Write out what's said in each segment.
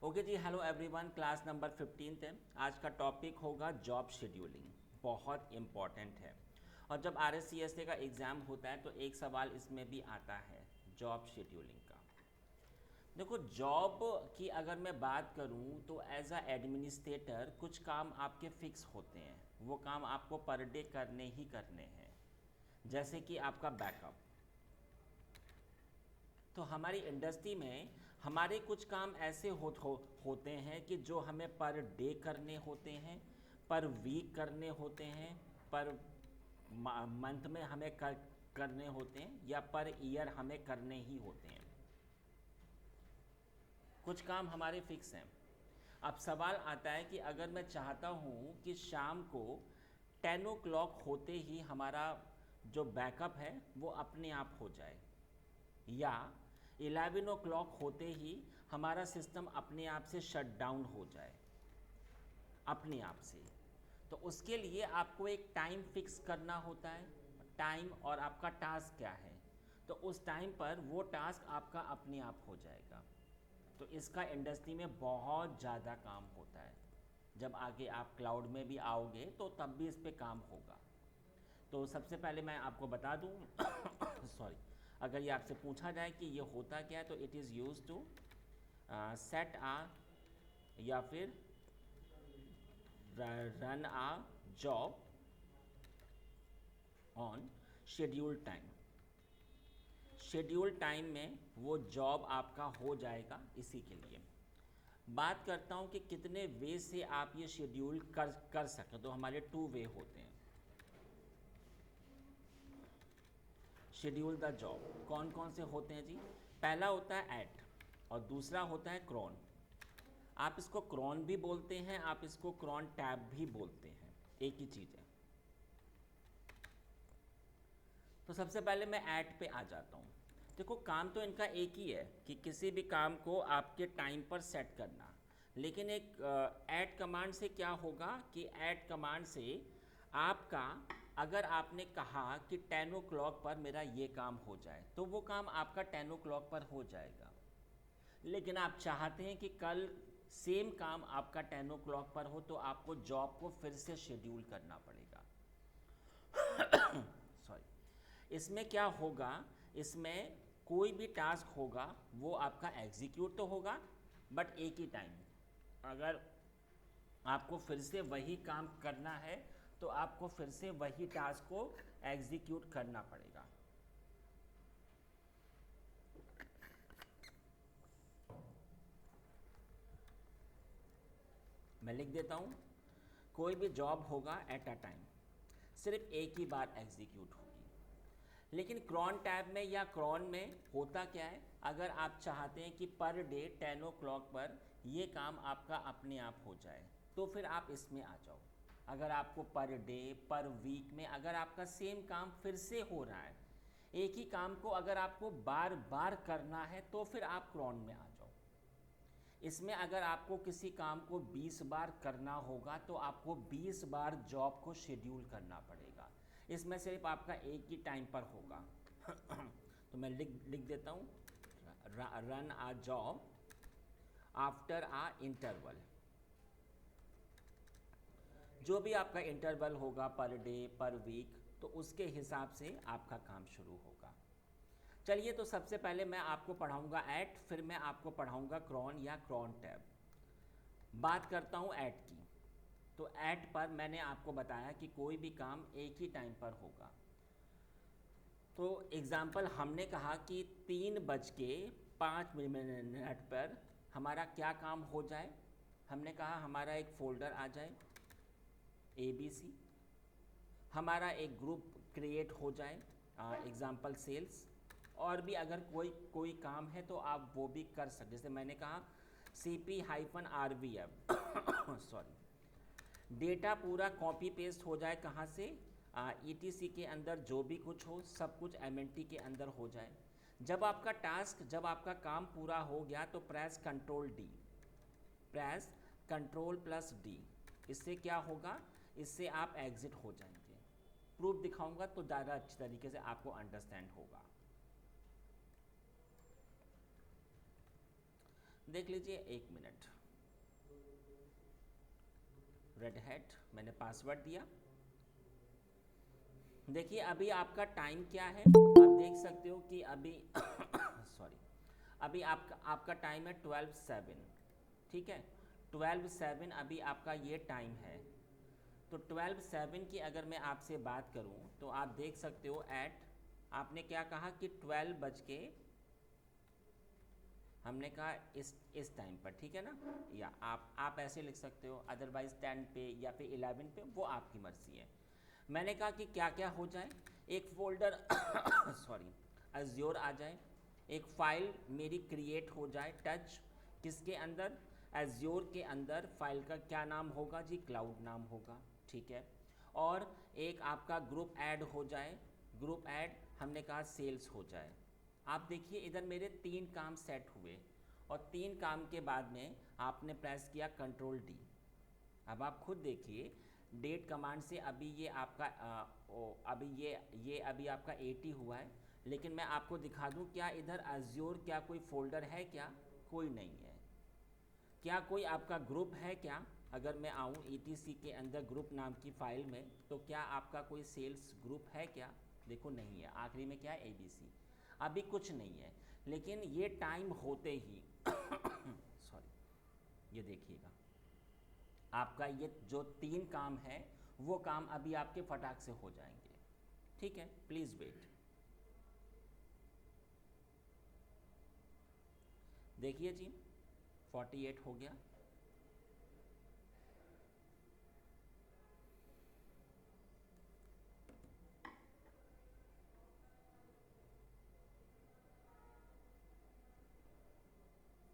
Okay जी, hello everyone. Class number 15 है। आज का टॉपिक होगा जॉब शेड्यूलिंग। बहुत इम्पॉर्टेंट है। और जब RSCSA का एग्ज़ाम होता है तो एक सवाल इसमें भी आता है जॉब शेड्यूलिंग का। देखो, जॉब की अगर मैं बात करूं तो एज अ एडमिनिस्ट्रेटर कुछ काम आपके फिक्स होते हैं। वो काम आपको पर डे करने ही करने हैं। जैसे कि आपका बैकअप। तो हमारी इंडस्ट्री में हमारे कुछ काम ऐसे होते हैं कि जो हमें पर डे करने होते हैं, पर वीक करने होते हैं, पर मंथ में हमें करने होते हैं, या पर ईयर हमें करने ही होते हैं। कुछ काम हमारे फिक्स हैं। अब सवाल आता है कि अगर मैं चाहता हूँ कि शाम को 10 o'clock होते ही हमारा जो बैकअप है वो अपने आप हो जाए, या 11 o'clock होते ही हमारा सिस्टम अपने आप से शट डाउन हो जाए अपने आप से, तो उसके लिए आपको एक टाइम फिक्स करना होता है। टाइम और आपका टास्क क्या है, तो उस टाइम पर वो टास्क आपका अपने आप हो जाएगा। तो इसका इंडस्ट्री में बहुत ज़्यादा काम होता है। जब आगे आप क्लाउड में भी आओगे तो तब भी इस पे काम होगा। तो सबसे पहले मैं आपको बता दूं सॉरी, अगर ये आपसे पूछा जाए कि ये होता क्या है, तो it is use to set a या फिर run a job on schedule time. Schedule time में वो जॉब आपका हो जाएगा। इसी के लिए बात करता हूँ कि कितने वे से आप ये शेड्यूल कर सकें। तो हमारे 2 वे होते हैं शेड्यूल द जॉब। कौन कौन से होते हैं जी? पहला होता है एट, और दूसरा होता है क्रॉन। आप इसको क्रॉन भी बोलते हैं, आप इसको क्रॉन टैब भी बोलते हैं, एक ही चीज़ है। तो सबसे पहले मैं ऐड पे आ जाता हूँ। देखो, काम तो इनका एक ही है कि किसी भी काम को आपके टाइम पर सेट करना। लेकिन एक ऐड कमांड से क्या होगा कि ऐड कमांड से आपका, अगर आपने कहा कि 10 o'clock पर मेरा ये काम हो जाए, तो वो काम आपका 10 o'clock पर हो जाएगा। लेकिन आप चाहते हैं कि कल सेम काम आपका 10 o'clock पर हो, तो आपको जॉब को फिर से शेड्यूल करना पड़ेगा। सॉरी, इसमें क्या होगा, इसमें कोई भी टास्क होगा वो आपका एग्जीक्यूट तो होगा, बट एक ही टाइम। अगर आपको फिर से वही काम करना है तो आपको फिर से वही टास्क को एग्जीक्यूट करना पड़ेगा। मैं लिख देता हूँ, कोई भी जॉब होगा एट अ टाइम, सिर्फ एक ही बार एग्जीक्यूट होगी। लेकिन क्रॉन टैब में या क्रॉन में होता क्या है, अगर आप चाहते हैं कि पर डे 10 o'clock पर ये काम आपका अपने आप हो जाए, तो फिर आप इसमें आ जाओ। अगर आपको पर डे, पर वीक में अगर आपका सेम काम फिर से हो रहा है, एक ही काम को अगर आपको बार बार करना है, तो फिर आप क्रॉन में आ जाओ। इसमें अगर आपको किसी काम को 20 बार करना होगा तो आपको 20 बार जॉब को शेड्यूल करना पड़ेगा। इसमें सिर्फ आपका एक ही टाइम पर होगा। तो मैं लिख देता हूँ, run a job after uh interval. जो भी आपका इंटरवल होगा पर डे, पर वीक, तो उसके हिसाब से आपका काम शुरू होगा। चलिए, तो सबसे पहले मैं आपको पढ़ाऊंगा ऐट, फिर मैं आपको पढ़ाऊंगा क्रॉन या क्रॉन टैब। बात करता हूँ ऐट की। तो ऐट पर मैंने आपको बताया कि कोई भी काम एक ही टाइम पर होगा। तो एग्ज़ाम्पल, हमने कहा कि 3:05 पर हमारा क्या काम हो जाए। हमने कहा हमारा एक फ़ोल्डर आ जाए ABC, हमारा एक ग्रुप क्रिएट हो जाए एग्ज़ाम्पल सेल्स, और भी अगर कोई कोई काम है तो आप वो भी कर सकते। जैसे मैंने कहा CP-RVF सॉरी, डेटा पूरा कॉपी पेस्ट हो जाए, कहाँ से, ETC के अंदर जो भी कुछ हो सब कुछ MNT के अंदर हो जाए। जब आपका टास्क, जब आपका काम पूरा हो गया तो press control D, press Ctrl+D। इससे क्या होगा, इससे आप एग्जिट हो जाएंगे। प्रूफ दिखाऊंगा तो ज़्यादा अच्छी तरीके से आपको अंडरस्टैंड होगा। देख लीजिए, 1 मिनट। रेड हैट, मैंने पासवर्ड दिया। देखिए अभी आपका टाइम क्या है, आप देख सकते हो कि अभी सॉरी, अभी आपका टाइम है 12:07, ठीक है, 12:07 अभी आपका ये टाइम है। तो 12:07 की अगर मैं आपसे बात करूं तो आप देख सकते हो आपने क्या कहा कि 12 बज के, हमने कहा इस टाइम पर, ठीक है ना, या आप ऐसे लिख सकते हो, अदरवाइज 10 पे या फिर 11 पे, वो आपकी मर्जी है। मैंने कहा कि क्या क्या हो जाए, एक फोल्डर सॉरी अज्योर आ जाए, एक फाइल मेरी क्रिएट हो जाए, टच किसके अंदर, एज्योर के अंदर। फाइल का क्या नाम होगा जी, क्लाउड नाम होगा, ठीक है। और एक आपका ग्रुप ऐड हो जाए, ग्रुप ऐड हमने कहा सेल्स हो जाए। आप देखिए इधर मेरे 3 काम सेट हुए, और 3 काम के बाद में आपने प्रेस किया Ctrl+D। अब आप खुद देखिए, डेट कमांड से अभी ये आपका अभी ये अभी आपका 80 हुआ है, लेकिन मैं आपको दिखा दूं, क्या इधर अज्योर क्या कोई फोल्डर है, क्या कोई नहीं है। क्या कोई आपका ग्रुप है क्या, अगर मैं आऊँ ETC के अंदर ग्रुप नाम की फाइल में, तो क्या आपका कोई सेल्स ग्रुप है क्या, देखो नहीं है। आखिरी में क्या है, ABC, अभी कुछ नहीं है। लेकिन ये टाइम होते ही सॉरी, ये देखिएगा आपका ये जो 3 काम है, वो काम अभी आपके फटाक से हो जाएंगे, ठीक है, प्लीज़ वेट। देखिए जी 48 हो गया।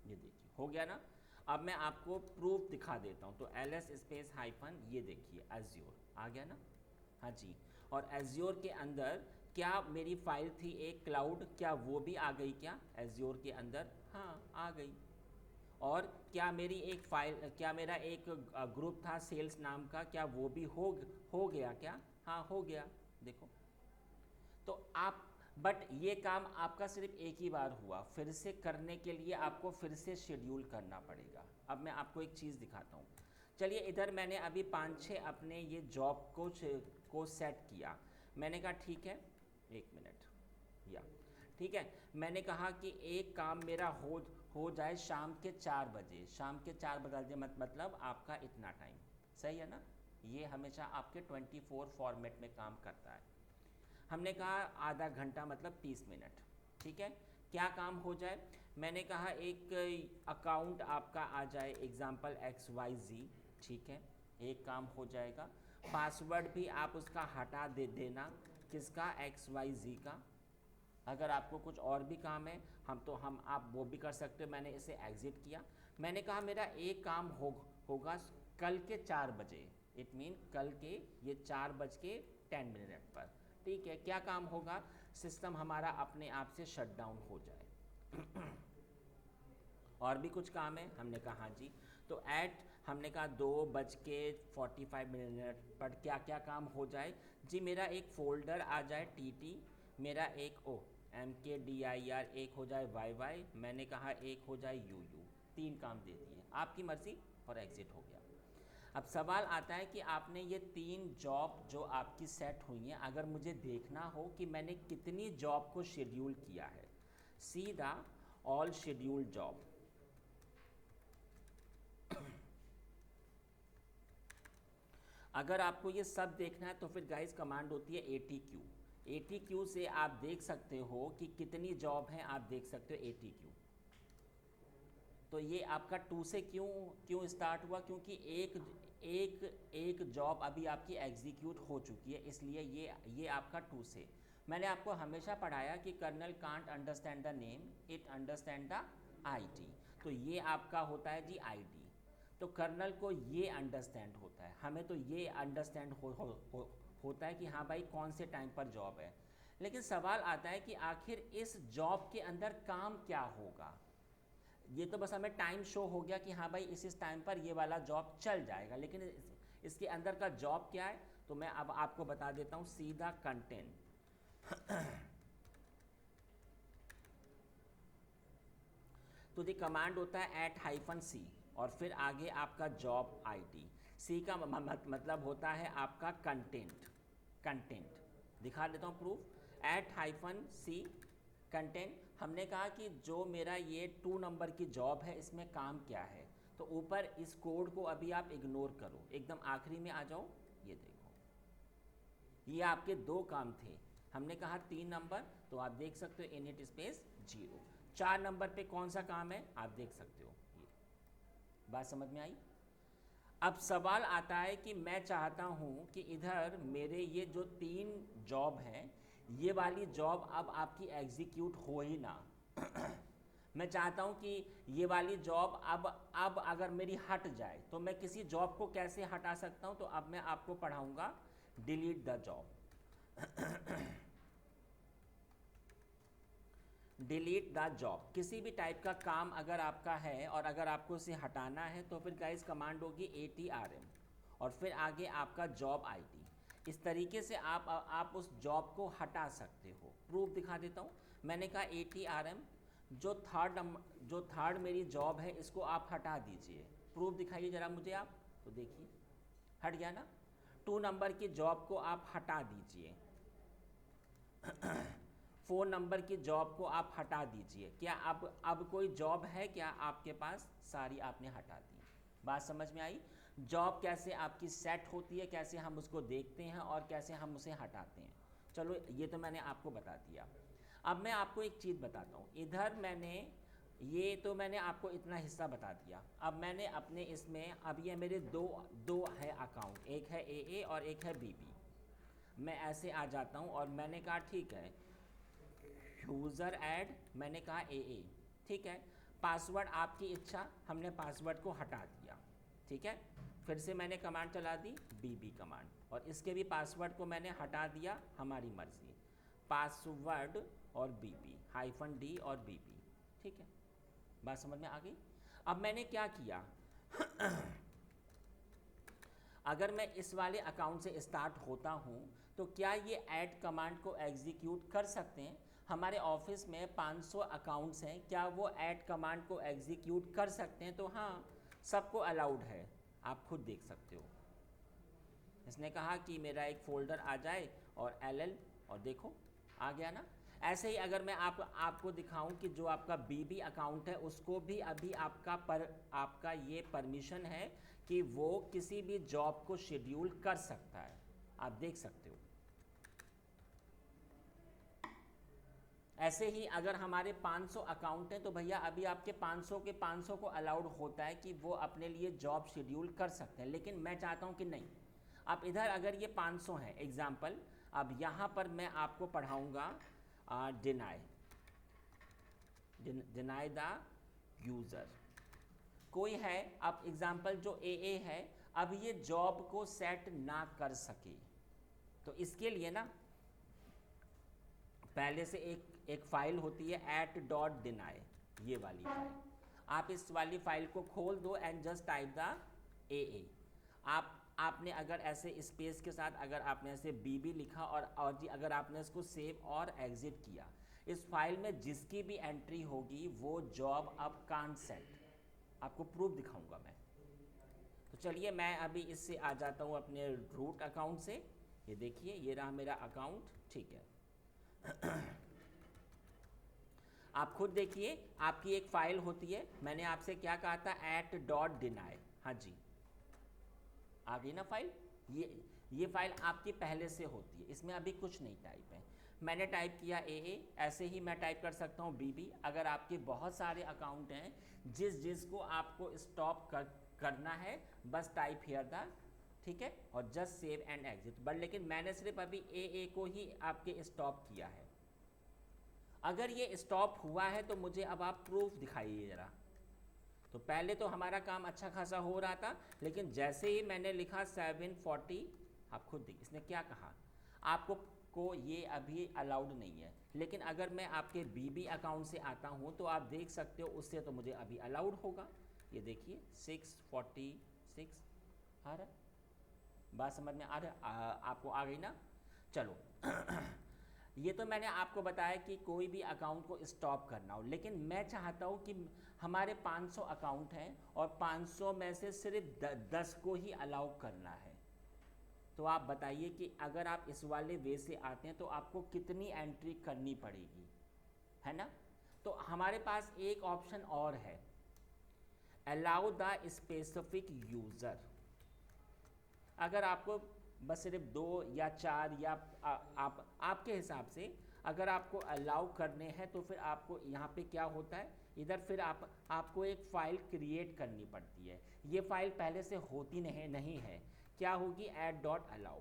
ये देखिए हो गया ना। अब मैं आपको प्रूफ दिखा देता हूँ, तो LS स्पेस हाइफन, ये देखिए एज्योर आ गया ना। हाँ जी, और एज्योर के अंदर क्या मेरी फाइल थी एक क्लाउड, क्या वो भी आ गई क्या एज्योर के अंदर, हाँ आ गई। और क्या मेरी एक फाइल, क्या मेरा एक ग्रुप था सेल्स नाम का, क्या वो भी हो गया क्या, हाँ हो गया, देखो। तो आप, बट ये काम आपका सिर्फ एक ही बार हुआ, फिर से करने के लिए आपको फिर से शेड्यूल करना पड़ेगा। अब मैं आपको एक चीज़ दिखाता हूँ। चलिए इधर मैंने अभी 5-6 अपने ये जॉब को सेट किया। मैंने कहा ठीक है, 1 मिनट, या ठीक है, मैंने कहा कि एक काम मेरा हो जाए शाम के 4 बजे, शाम के 4 बजे मतलब आपका इतना टाइम, सही है ना। ये हमेशा आपके 24 फॉर्मेट में काम करता है। हमने कहा आधा घंटा मतलब 30 मिनट, ठीक है। क्या काम हो जाए, मैंने कहा एक अकाउंट आपका आ जाए एग्जाम्पल XYZ, ठीक है, एक काम हो जाएगा। पासवर्ड भी आप उसका हटा देना, किसका, XYZ का। अगर आपको कुछ और भी काम है, हम आप वो भी कर सकते हो। मैंने इसे एग्जिट किया। मैंने कहा मेरा एक काम होगा कल के 4 बजे, इट मीन कल के ये 4:10 पर, ठीक है। क्या काम होगा, सिस्टम हमारा अपने आप से शट डाउन हो जाए। और भी कुछ काम है, हमने कहा हाँ जी। तो हमने कहा 2:45 पर क्या क्या काम हो जाए जी, मेरा एक फोल्डर आ जाए TT, मेरा एक MKDIR, एक हो जाए YY, मैंने कहा एक हो जाए UU। 3 काम दे दिए, आपकी मर्जी, और एग्जिट हो गया। अब सवाल आता है कि आपने ये 3 जॉब जो आपकी सेट हुई हैं, अगर मुझे देखना हो कि मैंने कितनी जॉब को शेड्यूल किया है, सीधा ऑल शेड्यूल जॉब। अगर आपको ये सब देखना है तो फिर गाइस कमांड होती है ATQ। ATQ से आप देख सकते हो कि कितनी जॉब है, आप देख सकते हो ATQ। तो ये आपका 2 से क्यों स्टार्ट हुआ, क्योंकि एक जॉब अभी आपकी एग्जीक्यूट हो चुकी है, इसलिए ये आपका 2 से। मैंने आपको हमेशा पढ़ाया कि kernel can't understand the name, it understand the ID। तो ये आपका होता है जी ID। तो कर्नल को ये अंडरस्टैंड होता है, हमें तो ये अंडरस्टैंड होता है कि हाँ भाई कौन से टाइम पर जॉब है। लेकिन सवाल आता है कि आखिर इस जॉब के अंदर काम क्या होगा। ये तो बस हमें टाइम शो हो गया कि हाँ भाई इस टाइम पर ये वाला जॉब चल जाएगा, लेकिन इसके अंदर का जॉब क्या है, तो मैं अब आपको बता देता हूँ सीधा कंटेंट। तो द कमांड होता है @-c और फिर आगे आपका जॉब आईडी। सी का मतलब होता है आपका कंटेंट। दिखा देता हूँ प्रूफ। @-c content. हमने कहा कि जो मेरा ये 2 नंबर की जॉब है इसमें काम क्या है, तो ऊपर इस कोड को अभी आप इग्नोर करो, एकदम आखिरी में आ जाओ। ये देखो, ये आपके 2 काम थे। हमने कहा 3 नंबर, तो आप देख सकते हो इनिट स्पेस 0। 4 नंबर पे कौन सा काम है आप देख सकते हो। ये बात समझ में आई। अब सवाल आता है कि मैं चाहता हूँ कि इधर मेरे ये जो 3 जॉब हैं, ये वाली जॉब अब आपकी एग्जीक्यूट हो ही ना। मैं चाहता हूँ कि ये वाली जॉब अब अगर मेरी हट जाए तो मैं किसी जॉब को कैसे हटा सकता हूँ, तो अब मैं आपको पढ़ाऊँगा delete the job. Delete the job. किसी भी टाइप का काम अगर आपका है और अगर आपको उसे हटाना है तो फिर गाइस कमांड होगी ATRM और फिर आगे आपका जॉब आईडी। इस तरीके से आप उस जॉब को हटा सकते हो। प्रूफ दिखा देता हूँ। मैंने कहा ATRM, जो थर्ड मेरी जॉब है इसको आप हटा दीजिए। प्रूफ दिखाइए ज़रा मुझे आप, तो देखिए हट गया ना। 2 नंबर की जॉब को आप हटा दीजिए। 4 नंबर की जॉब को आप हटा दीजिए। क्या अब कोई जॉब है क्या आपके पास? सारी आपने हटा दी। बात समझ में आई। जॉब कैसे आपकी सेट होती है, कैसे हम उसको देखते हैं और कैसे हम उसे हटाते हैं। चलो ये तो मैंने आपको बता दिया। अब मैं आपको एक चीज़ बताता हूँ। इधर मैंने आपको इतना हिस्सा बता दिया। अब मैंने अपने इसमें, अब ये मेरे दो है अकाउंट, एक है AA और एक है BB। मैं ऐसे आ जाता हूँ और मैंने कहा ठीक है यूज़र ऐड, मैंने कहा AA, ठीक है। पासवर्ड आपकी इच्छा, हमने पासवर्ड को हटा दिया, ठीक है। फिर से मैंने कमांड चला दी BB कमांड, और इसके भी पासवर्ड को मैंने हटा दिया, हमारी मर्जी। पासवर्ड और BB -D और BB, ठीक है। बात समझ में आ गई। अब मैंने क्या किया अगर मैं इस वाले अकाउंट से स्टार्ट होता हूँ तो क्या ये ऐड कमांड को एग्जीक्यूट कर सकते हैं? हमारे ऑफिस में 500 अकाउंट्स हैं, क्या वो ऐड कमांड को एग्जीक्यूट कर सकते हैं? तो हाँ, सबको अलाउड है, आप खुद देख सकते हो। इसने कहा कि मेरा एक फ़ोल्डर आ जाए और LL, और देखो आ गया ना। ऐसे ही अगर मैं आपको दिखाऊं कि जो आपका BB अकाउंट है उसको भी अभी आपका ये परमिशन है कि वो किसी भी जॉब को शेड्यूल कर सकता है, आप देख सकते हो। ऐसे ही अगर हमारे 500 अकाउंट हैं तो भैया अभी आपके 500 के 500 को अलाउड होता है कि वो अपने लिए जॉब शेड्यूल कर सकते हैं, लेकिन मैं चाहता हूं कि नहीं। अब इधर अगर ये 500 है एग्जाम्पल, अब यहाँ पर मैं आपको पढ़ाऊँगा डिनाई द यूज़र। कोई है, अब एग्जाम्पल जो AA है, अब ये जॉब को सेट ना कर सके, तो इसके लिए ना पहले से एक फाइल होती है @.deny, ये वाली फाइल। आप इस वाली फाइल को खोल दो and just type the AA। आपने अगर ऐसे स्पेस के साथ अगर आपने ऐसे BB लिखा और जी अगर आपने इसको सेव और एग्जिट किया, इस फाइल में जिसकी भी एंट्री होगी वो जॉब अब कांट सेट। आपको प्रूफ दिखाऊंगा मैं। तो चलिए मैं अभी इससे आ जाता हूँ अपने रूट अकाउंट से। ये देखिए ये रहा मेरा अकाउंट, ठीक है। आप खुद देखिए, आपकी एक फाइल होती है, मैंने आपसे क्या कहा था @.deny, हाँ जी आ गई ना फाइल। ये फाइल आपकी पहले से होती है, इसमें अभी कुछ नहीं टाइप है। मैंने टाइप किया AA, ऐसे ही मैं टाइप कर सकता हूँ BB। अगर आपके बहुत सारे अकाउंट हैं, जिसको आपको स्टॉप करना है, बस टाइप हियर द, ठीक है, और just save and exit. But लेकिन मैंने सिर्फ अभी AA को ही आपके स्टॉप किया है। अगर ये स्टॉप हुआ है तो मुझे अब आप प्रूफ दिखाइए ज़रा। तो पहले तो हमारा काम अच्छा खासा हो रहा था, लेकिन जैसे ही मैंने लिखा 740, आप खुद देखिए इसने क्या कहा, आपको ये अभी अलाउड नहीं है। लेकिन अगर मैं आपके BB अकाउंट से आता हूँ तो आप देख सकते हो उससे तो मुझे अभी अलाउड होगा। ये देखिए 646 आ रहा है। बात समझ में आ रहा है आपको? आ गई ना। चलो ये तो मैंने आपको बताया कि कोई भी अकाउंट को स्टॉप करना हो, लेकिन मैं चाहता हूँ कि हमारे 500 अकाउंट हैं और 500 में से सिर्फ 10 को ही अलाउ करना है। तो आप बताइए कि अगर आप इस वाले वे से आते हैं तो आपको कितनी एंट्री करनी पड़ेगी, है ना। तो हमारे पास एक ऑप्शन और है, अलाउ द स्पेसिफिक यूज़र। अगर आपको बस सिर्फ 2 या 4 या आप आपके हिसाब से अगर आपको अलाउ करने हैं तो फिर आपको यहाँ पे क्या होता है, इधर फिर आपको एक फ़ाइल क्रिएट करनी पड़ती है। ये फ़ाइल पहले से होती नहीं है, क्या होगी, add.allow।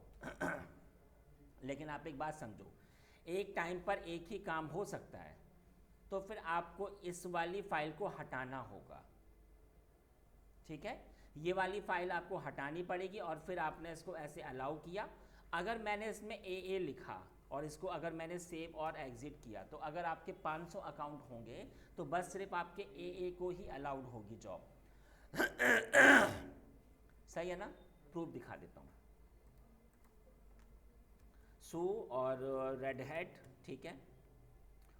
लेकिन आप एक बात समझो, एक टाइम पर एक ही काम हो सकता है, तो फिर आपको इस वाली फ़ाइल को हटाना होगा, ठीक है। ये वाली फ़ाइल आपको हटानी पड़ेगी और फिर आपने इसको ऐसे अलाउ किया। अगर मैंने इसमें ए लिखा और इसको अगर मैंने सेव और एग्ज़िट किया, तो अगर आपके 500 अकाउंट होंगे तो बस सिर्फ आपके ए को ही अलाउड होगी जॉब। सही है ना, प्रूफ दिखा देता हूँ। सू और रेड हैट, ठीक है।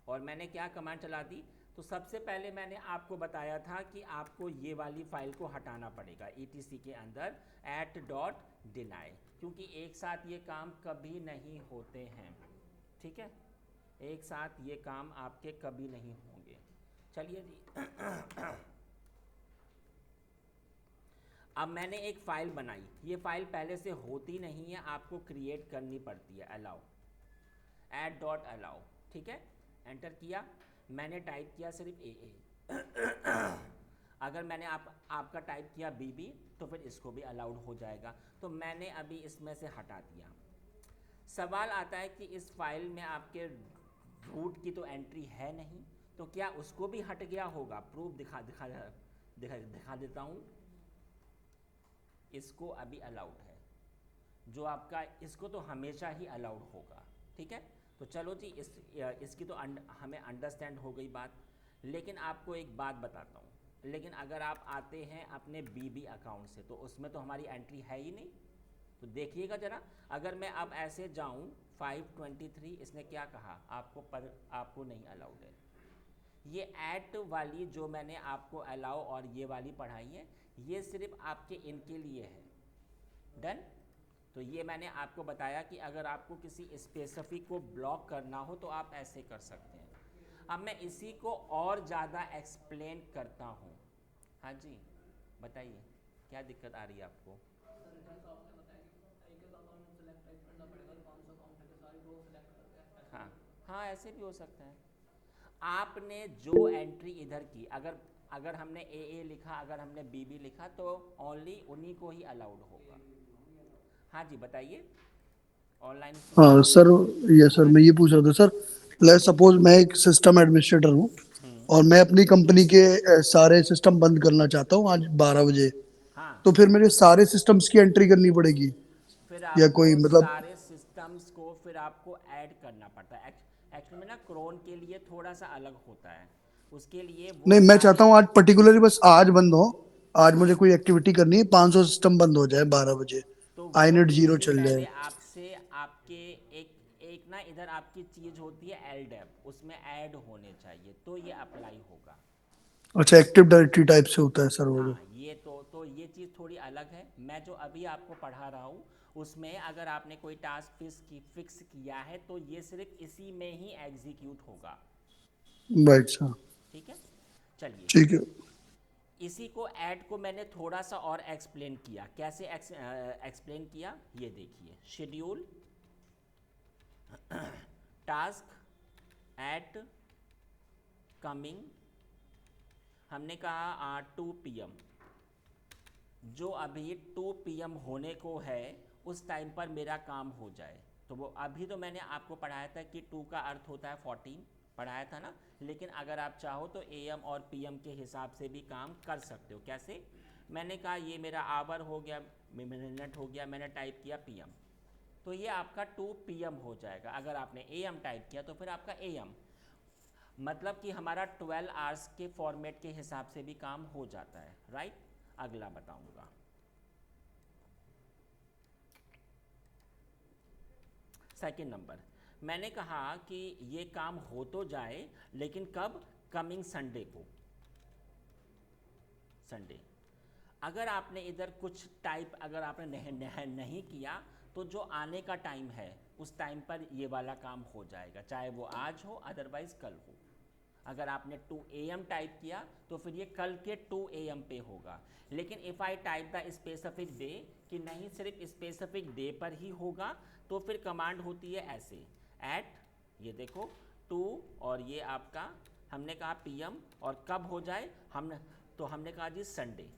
और मैंने क्या कमांड चला दी, तो सबसे पहले मैंने आपको बताया था कि आपको ये वाली फ़ाइल को हटाना पड़ेगा etc के अंदर @deny, क्योंकि एक साथ ये काम कभी नहीं होते हैं, ठीक है। एक साथ ये काम आपके कभी नहीं होंगे। चलिए जी। अब मैंने एक फ़ाइल बनाई, ये फ़ाइल पहले से होती नहीं है, आपको क्रिएट करनी पड़ती है, अलाउ @allow, ठीक है। एंटर किया, मैंने टाइप किया सिर्फ ए। अगर मैंने आपका टाइप किया बीबी तो फिर इसको भी अलाउड हो जाएगा। तो मैंने अभी इसमें से हटा दिया। सवाल आता है कि इस फाइल में आपके रूट की तो एंट्री है नहीं, तो क्या उसको भी हट गया होगा। प्रूफ दिखा देता हूँ। इसको अभी अलाउड है, जो आपका इसको तो हमेशा ही अलाउड होगा, ठीक है। तो चलो जी, इसकी तो हमें अंडरस्टैंड हो गई बात। लेकिन आपको एक बात बताता हूँ, लेकिन अगर आप आते हैं अपने बीबी अकाउंट से तो उसमें तो हमारी एंट्री है ही नहीं। तो देखिएगा ज़रा, अगर मैं अब ऐसे जाऊँ 523, इसने क्या कहा, आपको नहीं अलाउड है। ये ऐट वाली जो मैंने आपको अलाउ और ये वाली पढ़ाई है, ये सिर्फ आपके इनके लिए है। डन। तो ये मैंने आपको बताया कि अगर आपको किसी स्पेसिफिक को ब्लॉक करना हो तो आप ऐसे कर सकते हैं। अब मैं इसी को और ज़्यादा एक्सप्लेन करता हूँ। हाँ जी, बताइए क्या दिक्कत आ रही है आपको। हाँ हाँ, ऐसे भी हो सकता है। आपने जो एंट्री इधर की, अगर हमने ए लिखा, अगर हमने बी लिखा, तो ओनली उन्हीं को ही अलाउड होगा। हाँ जी, बताइए। ऑनलाइन हाँ सर, ये सर हाँ मैं जी। ये पूछ रहा था सर, लेट्स सपोज मैं एक सिस्टम एडमिनिस्ट्रेटर हूँ और मैं अपनी कंपनी के सारे सिस्टम बंद करना चाहता हूँ आज 12 बजे। हाँ, तो फिर मेरे सारे सिस्टम्स की एंट्री करनी पड़ेगी फिर या आपको कोई मतलब। सारे सिस्टम्स को फिर आपको ऐड करना पड़ता है। एक्चुअली में ना क्रोन के लिए थोड़ा सा अलग होता है, उसके लिए वो नहीं, मैं सारे। चाहता हूँ आज पर्टिकुलरली बस आज बंद हो। आज हाँ, मुझे कोई एक्टिविटी करनी है, 500 सिस्टम बंद हो जाए 12 बजे, तो आई वो नेट चीज़ जीरो से चल पहले जाए। आपसे आपके एक एक ना इधर आपकी चीज़ होती है LDAP, उसमें ऐड होने चाहिए, तो ये अप्लाई होगा। अच्छा, एक्टिव डायरेक्टरी टाइप से होता है सर वो तो। हाँ, ये तो ये चीज़ थोड़ी अलग है। मैं जो अभी आपको पढ़ा रहा हूँ उसमें अगर आपने कोई टास्क फिक्स किया है तो ये सिर्फ इसी में ही एग्जीक्यूट होगा, राइट सर। ठीक है। चलिए, ठीक है। इसी को ऐड को मैंने थोड़ा सा और एक्सप्लेन किया। कैसे एक्सप्लेन किया, ये देखिए। शेड्यूल टास्क एट कमिंग, हमने कहा 2 PM, जो अभी 2 PM होने को है उस टाइम पर मेरा काम हो जाए। तो वो अभी तो मैंने आपको पढ़ाया था कि 2 का अर्थ होता है 14, पढ़ाया था ना। लेकिन अगर आप चाहो तो AM और PM के हिसाब से भी काम कर सकते हो। कैसे, मैंने कहा ये मेरा आवर हो गया, मिनट हो गया, मैंने टाइप किया PM, तो ये आपका 2 PM हो जाएगा। अगर आपने AM टाइप किया तो फिर आपका AM, मतलब कि हमारा 12 आवर्स के फॉर्मेट के हिसाब से भी काम हो जाता है, राइट। अगला बताऊंगा। सेकंड नंबर, मैंने कहा कि ये काम हो तो जाए, लेकिन कब? कमिंग संडे को, संडे। अगर आपने इधर कुछ टाइप अगर आपने नहीं किया तो जो आने का टाइम है उस टाइम पर ये वाला काम हो जाएगा, चाहे वो आज हो अदरवाइज कल हो। अगर आपने 2 AM टाइप किया तो फिर ये कल के 2 AM पे होगा। लेकिन if I type the specific day कि नहीं सिर्फ स्पेसिफिक डे पर ही होगा, तो फिर कमांड होती है ऐसे, एट, ये देखो 2 और ये आपका हमने कहा PM और कब हो जाए हमने कहा जी संडे।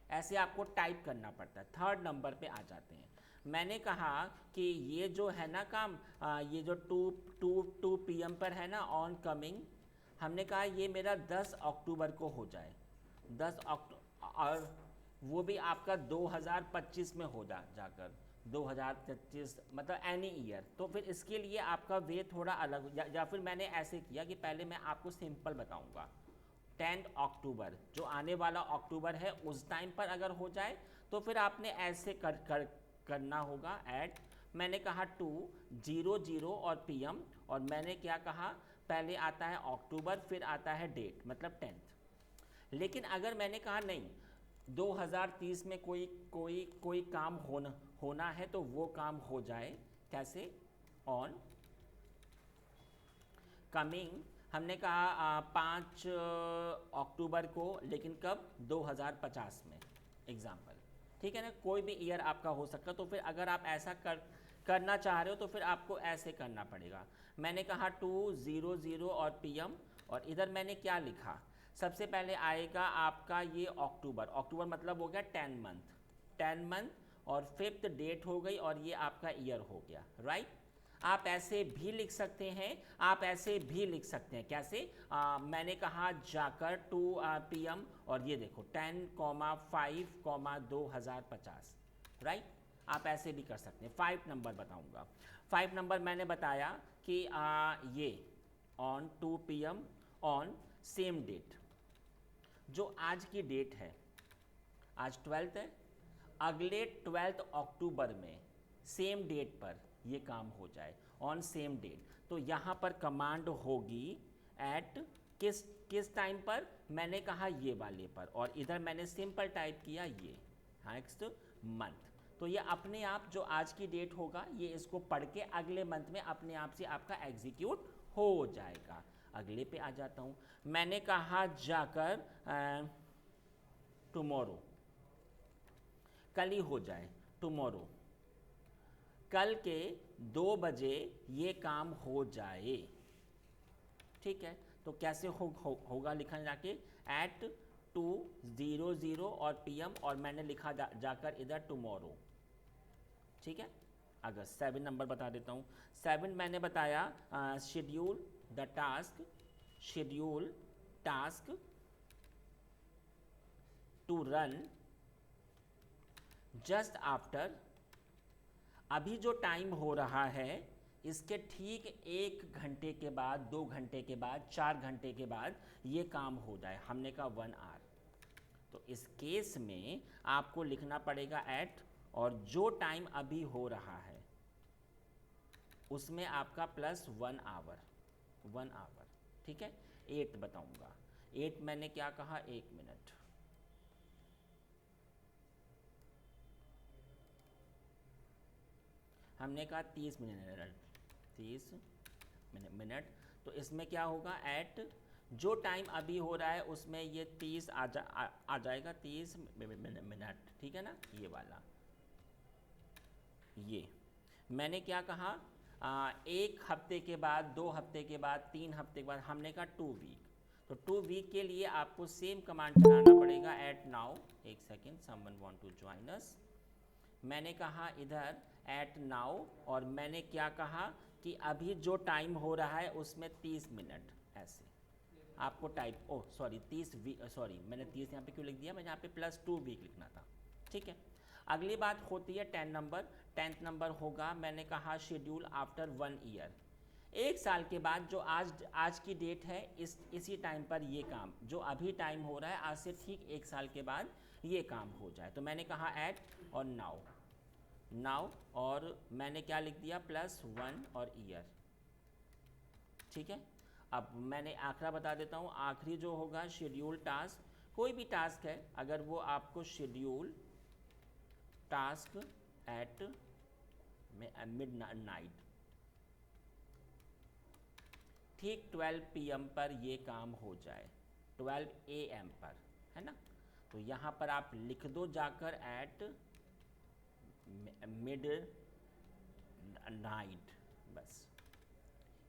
ऐसे आपको टाइप करना पड़ता है। थर्ड नंबर पे आ जाते हैं। मैंने कहा कि ये जो है ना काम, ये जो 2 PM पर है ना ऑन कमिंग, हमने कहा ये मेरा 10 अक्टूबर को हो जाए, 10 अक्टूबर, और वो भी आपका 2025 में हो जाकर 2025 मतलब एनी ईयर। तो फिर इसके लिए आपका वे थोड़ा अलग या फिर मैंने ऐसे किया कि पहले मैं आपको सिंपल बताऊंगा। 10 अक्टूबर जो आने वाला अक्टूबर है उस टाइम पर अगर हो जाए तो फिर आपने ऐसे करना होगा। ऐड मैंने कहा 2:00 और PM, और मैंने क्या कहा, पहले आता है अक्टूबर फिर आता है डेट मतलब 10th। लेकिन अगर मैंने कहा नहीं 2030 में कोई काम होना है तो वो काम हो जाए, कैसे? ऑन कमिंग हमने कहा 5 अक्टूबर को, लेकिन कब? 2050 में एग्जाम्पल, ठीक है ना। कोई भी ईयर आपका हो सकता, तो फिर अगर आप ऐसा करना चाह रहे हो तो फिर आपको ऐसे करना पड़ेगा। मैंने कहा 2:00 और PM, और इधर मैंने क्या लिखा, सबसे पहले आएगा आपका ये अक्टूबर मतलब हो गया 10 मंथ और 5th डेट हो गई और ये आपका ईयर हो गया, राइट। आप ऐसे भी लिख सकते हैं, आप ऐसे भी लिख सकते हैं, कैसे? मैंने कहा जाकर 2 PM और ये देखो 10,5,2050, राइट। आप ऐसे भी कर सकते हैं। 5 नंबर बताऊंगा। 5 नंबर मैंने बताया कि ये on 2 PM on same date, जो आज की डेट है, आज 12th है, अगले 12 अक्टूबर में सेम डेट पर ये काम हो जाए, ऑन सेम डेट। तो यहाँ पर कमांड होगी एट किस टाइम पर, मैंने कहा ये वाले पर, और इधर मैंने सिंपल टाइप किया ये नेक्स्ट मंथ। तो ये अपने आप जो आज की डेट होगा ये इसको पढ़ के अगले मंथ में अपने आप से आपका एग्जीक्यूट हो जाएगा। अगले पे आ जाता हूँ। मैंने कहा जाकर टुमारो, कल ही हो जाए, टुमारो कल के 2 बजे ये काम हो जाए, ठीक है। तो कैसे होगा लिखा जाके एट 2:00 और PM, और मैंने लिखा जाकर इधर टुमारो, ठीक है। अगर 7 नंबर बता देता हूँ। 7 मैंने बताया schedule the task, schedule task to run just after, अभी जो टाइम हो रहा है इसके ठीक 1 घंटे के बाद, 2 घंटे के बाद, 4 घंटे के बाद ये काम हो जाए, हमने कहा 1 आवर। तो इस केस में आपको लिखना पड़ेगा एट, और जो टाइम अभी हो रहा है उसमें आपका प्लस 1 आवर, 1 आवर, ठीक है। 8 बताऊंगा। 8 मैंने क्या कहा, 1 मिनट, हमने कहा 30 मिनट, 30 मिनट। तो इसमें क्या होगा, एट जो टाइम अभी हो रहा है उसमें ये 30 आ जाएगा, 30 मिनट, ठीक है ना। ये वाला, ये मैंने क्या कहा, 1 हफ्ते के बाद, 2 हफ्ते के बाद, 3 हफ्ते के बाद, हमने कहा 2 वीक। तो 2 वीक के लिए आपको सेम कमांड चलाना पड़ेगा, एट नाउ, एक second, someone want to join us. मैंने कहा इधर एट नाउ, और मैंने क्या कहा कि अभी जो टाइम हो रहा है उसमें 30 मिनट, ऐसे आपको type, oh sorry 30 week, sorry मैंने 30 यहाँ पे क्यों लिख दिया, मैं यहाँ पे +2 वीक लिखना था, ठीक है। अगली बात होती है 10 नंबर। 10th नंबर होगा, मैंने कहा शेड्यूल आफ्टर 1 ईयर, 1 साल के बाद, जो आज की डेट है इसी टाइम पर ये काम, जो अभी टाइम हो रहा है आज से ठीक 1 साल के बाद ये काम हो जाए। तो मैंने कहा एट और नाउ, नाउ, और मैंने क्या लिख दिया, +1 और ईयर। ठीक है, अब मैंने आखिरा बता देता हूँ, आखिरी जो होगा शेड्यूल टास्क, कोई भी टास्क है अगर वो आपको शेड्यूल टास्क एट मिडनाइट, ठीक 12 PM पर ये काम हो जाए, 12 AM पर, है ना, तो यहाँ पर आप लिख दो जाकर एट मिड नाइट। बस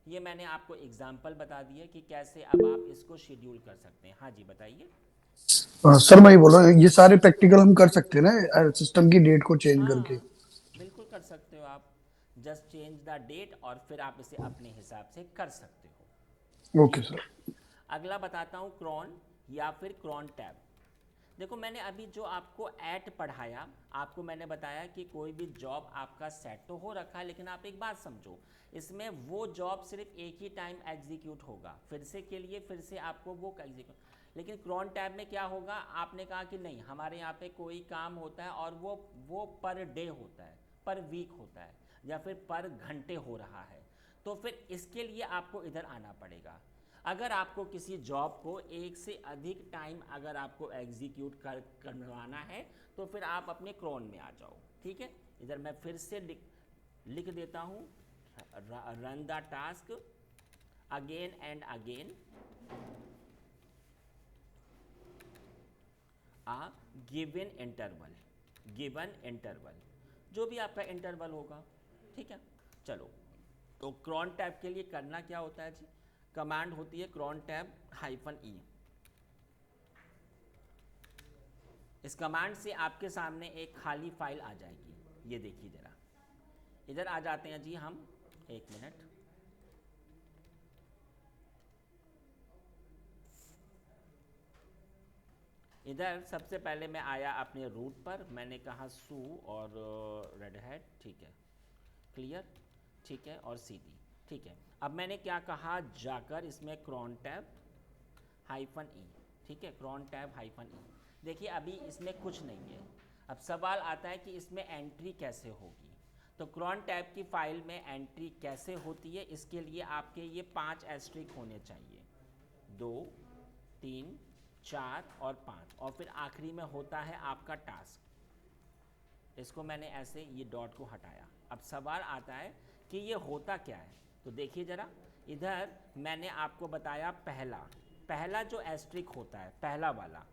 ये मैंने आपको एग्जाम्पल बता दिया कि कैसे अब आप इसको शेड्यूल कर सकते हैं। हाँ जी बताइए। सर मैं ये बोल रहा हूँ, ये सारे प्रैक्टिकल हम कर सकते हैं ना सिस्टम की डेट को चेंज करके? हाँ बिल्कुल कर सकते हो आप, जस्ट चेंज द डेट और फिर आप इसे अपने हिसाब से कर सकते हो। ओके ठीक है, सर। अगला बताता हूँ क्रॉन या फिर क्रॉन टैब। देखो मैंने अभी जो आपको ऐट पढ़ाया, आपको मैंने बताया कि कोई भी जॉब आपका सेट तो हो रखा है, लेकिन आप एक बात समझो, इसमें वो जॉब सिर्फ एक ही टाइम एग्जीक्यूट होगा, फिर से के लिए फिर से आपको वो एग्जीक्यूट। लेकिन क्रॉन टैब में क्या होगा, आपने कहा कि नहीं हमारे यहाँ पे कोई काम होता है और वो पर डे होता है, पर वीक होता है, या फिर पर घंटे हो रहा है, तो फिर इसके लिए आपको इधर आना पड़ेगा। अगर आपको किसी जॉब को एक से अधिक टाइम अगर आपको एग्जीक्यूट करवाना है तो फिर आप अपने क्रॉन में आ जाओ। ठीक है, इधर मैं फिर से लिख देता हूँ, run the task again and again a given interval, given interval, जो भी आपका इंटरवल होगा। ठीक है, चलो तो क्रॉन टैब के लिए करना क्या होता है जी, कमांड होती है क्रॉन टैब -E। इस कमांड से आपके सामने एक खाली फाइल आ जाएगी, ये देखिए जरा, इधर आ जाते हैं जी हम, एक मिनट, इधर सबसे पहले मैं आया अपने रूट पर, मैंने कहा सू और रेड हैट, ठीक है, क्लियर, ठीक है, और सीडी, ठीक है। अब मैंने क्या कहा, जाकर इसमें क्रॉन टैब -E, ठीक है, क्रॉन टैब -E। देखिए अभी इसमें कुछ नहीं है, अब सवाल आता है कि इसमें एंट्री कैसे होगी। तो क्रॉन टैब की फाइल में एंट्री कैसे होती है, इसके लिए आपके ये 5 एस्ट्रिक होने चाहिए, 2, 3, 4 और 5, और फिर आखिरी में होता है आपका टास्क। इसको मैंने ऐसे ये डॉट को हटाया। अब सवाल आता है कि ये होता क्या है, तो देखिए ज़रा, इधर मैंने आपको बताया पहला जो एस्ट्रिक होता है, पहला वाला,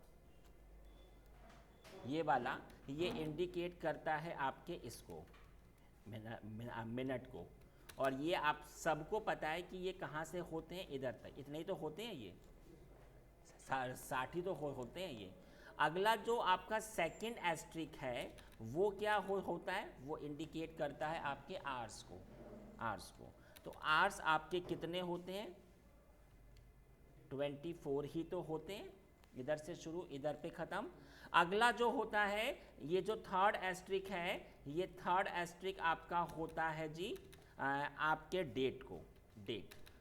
ये वाला, ये इंडिकेट करता है आपके इसको मिनट को, और ये आप सबको पता है कि ये कहाँ से होते हैं, इधर तक, इतने ही तो होते हैं, ये 60 ही तो होते हैं ये। अगला जो आपका सेकंड एस्ट्रिक है वो क्या होता है, वो इंडिकेट करता है आपके आवर्स को। तो आवर्स आपके कितने होते हैं, 24 ही तो होते हैं, इधर से शुरू इधर पे ख़त्म। अगला जो होता है, ये जो थर्ड एस्ट्रिक है, ये थर्ड एस्ट्रिक आपका होता है जी आपके डेट,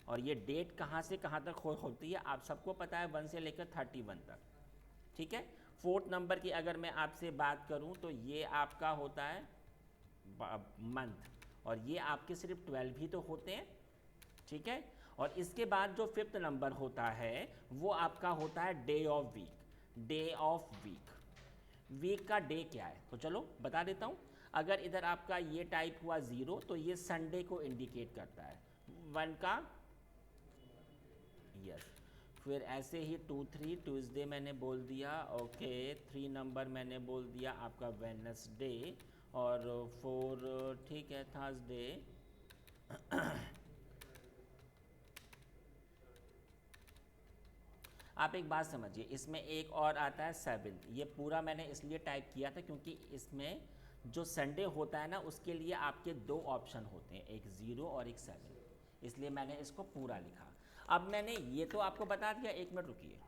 और ये डेट कहाँ से कहाँ तक होती है, आप सबको पता है, 1 से लेकर 31 तक। ठीक है, फोर्थ नंबर की अगर मैं आपसे बात करूं तो ये आपका होता है मंथ, और ये आपके सिर्फ 12 ही तो होते हैं। ठीक है, और इसके बाद जो फिफ्थ नंबर होता है वो आपका होता है डे ऑफ वीक का डे क्या है, तो चलो बता देता हूँ। अगर इधर आपका ये टाइप हुआ 0 तो ये संडे को इंडिकेट करता है, 1 का यस, फिर ऐसे ही 2, 3 ट्यूसडे मैंने बोल दिया, ओके, 3 नंबर मैंने बोल दिया आपका वेडनेसडे, और 4 ठीक है थर्सडे। आप एक बात समझिए, इसमें एक और आता है 7, ये पूरा मैंने इसलिए टाइप किया था क्योंकि इसमें जो संडे होता है ना उसके लिए आपके 2 ऑप्शन होते हैं, एक 0 और एक 7, इसलिए मैंने इसको पूरा लिखा। अब मैंने ये तो आपको बता दिया, 1 मिनट रुकिए,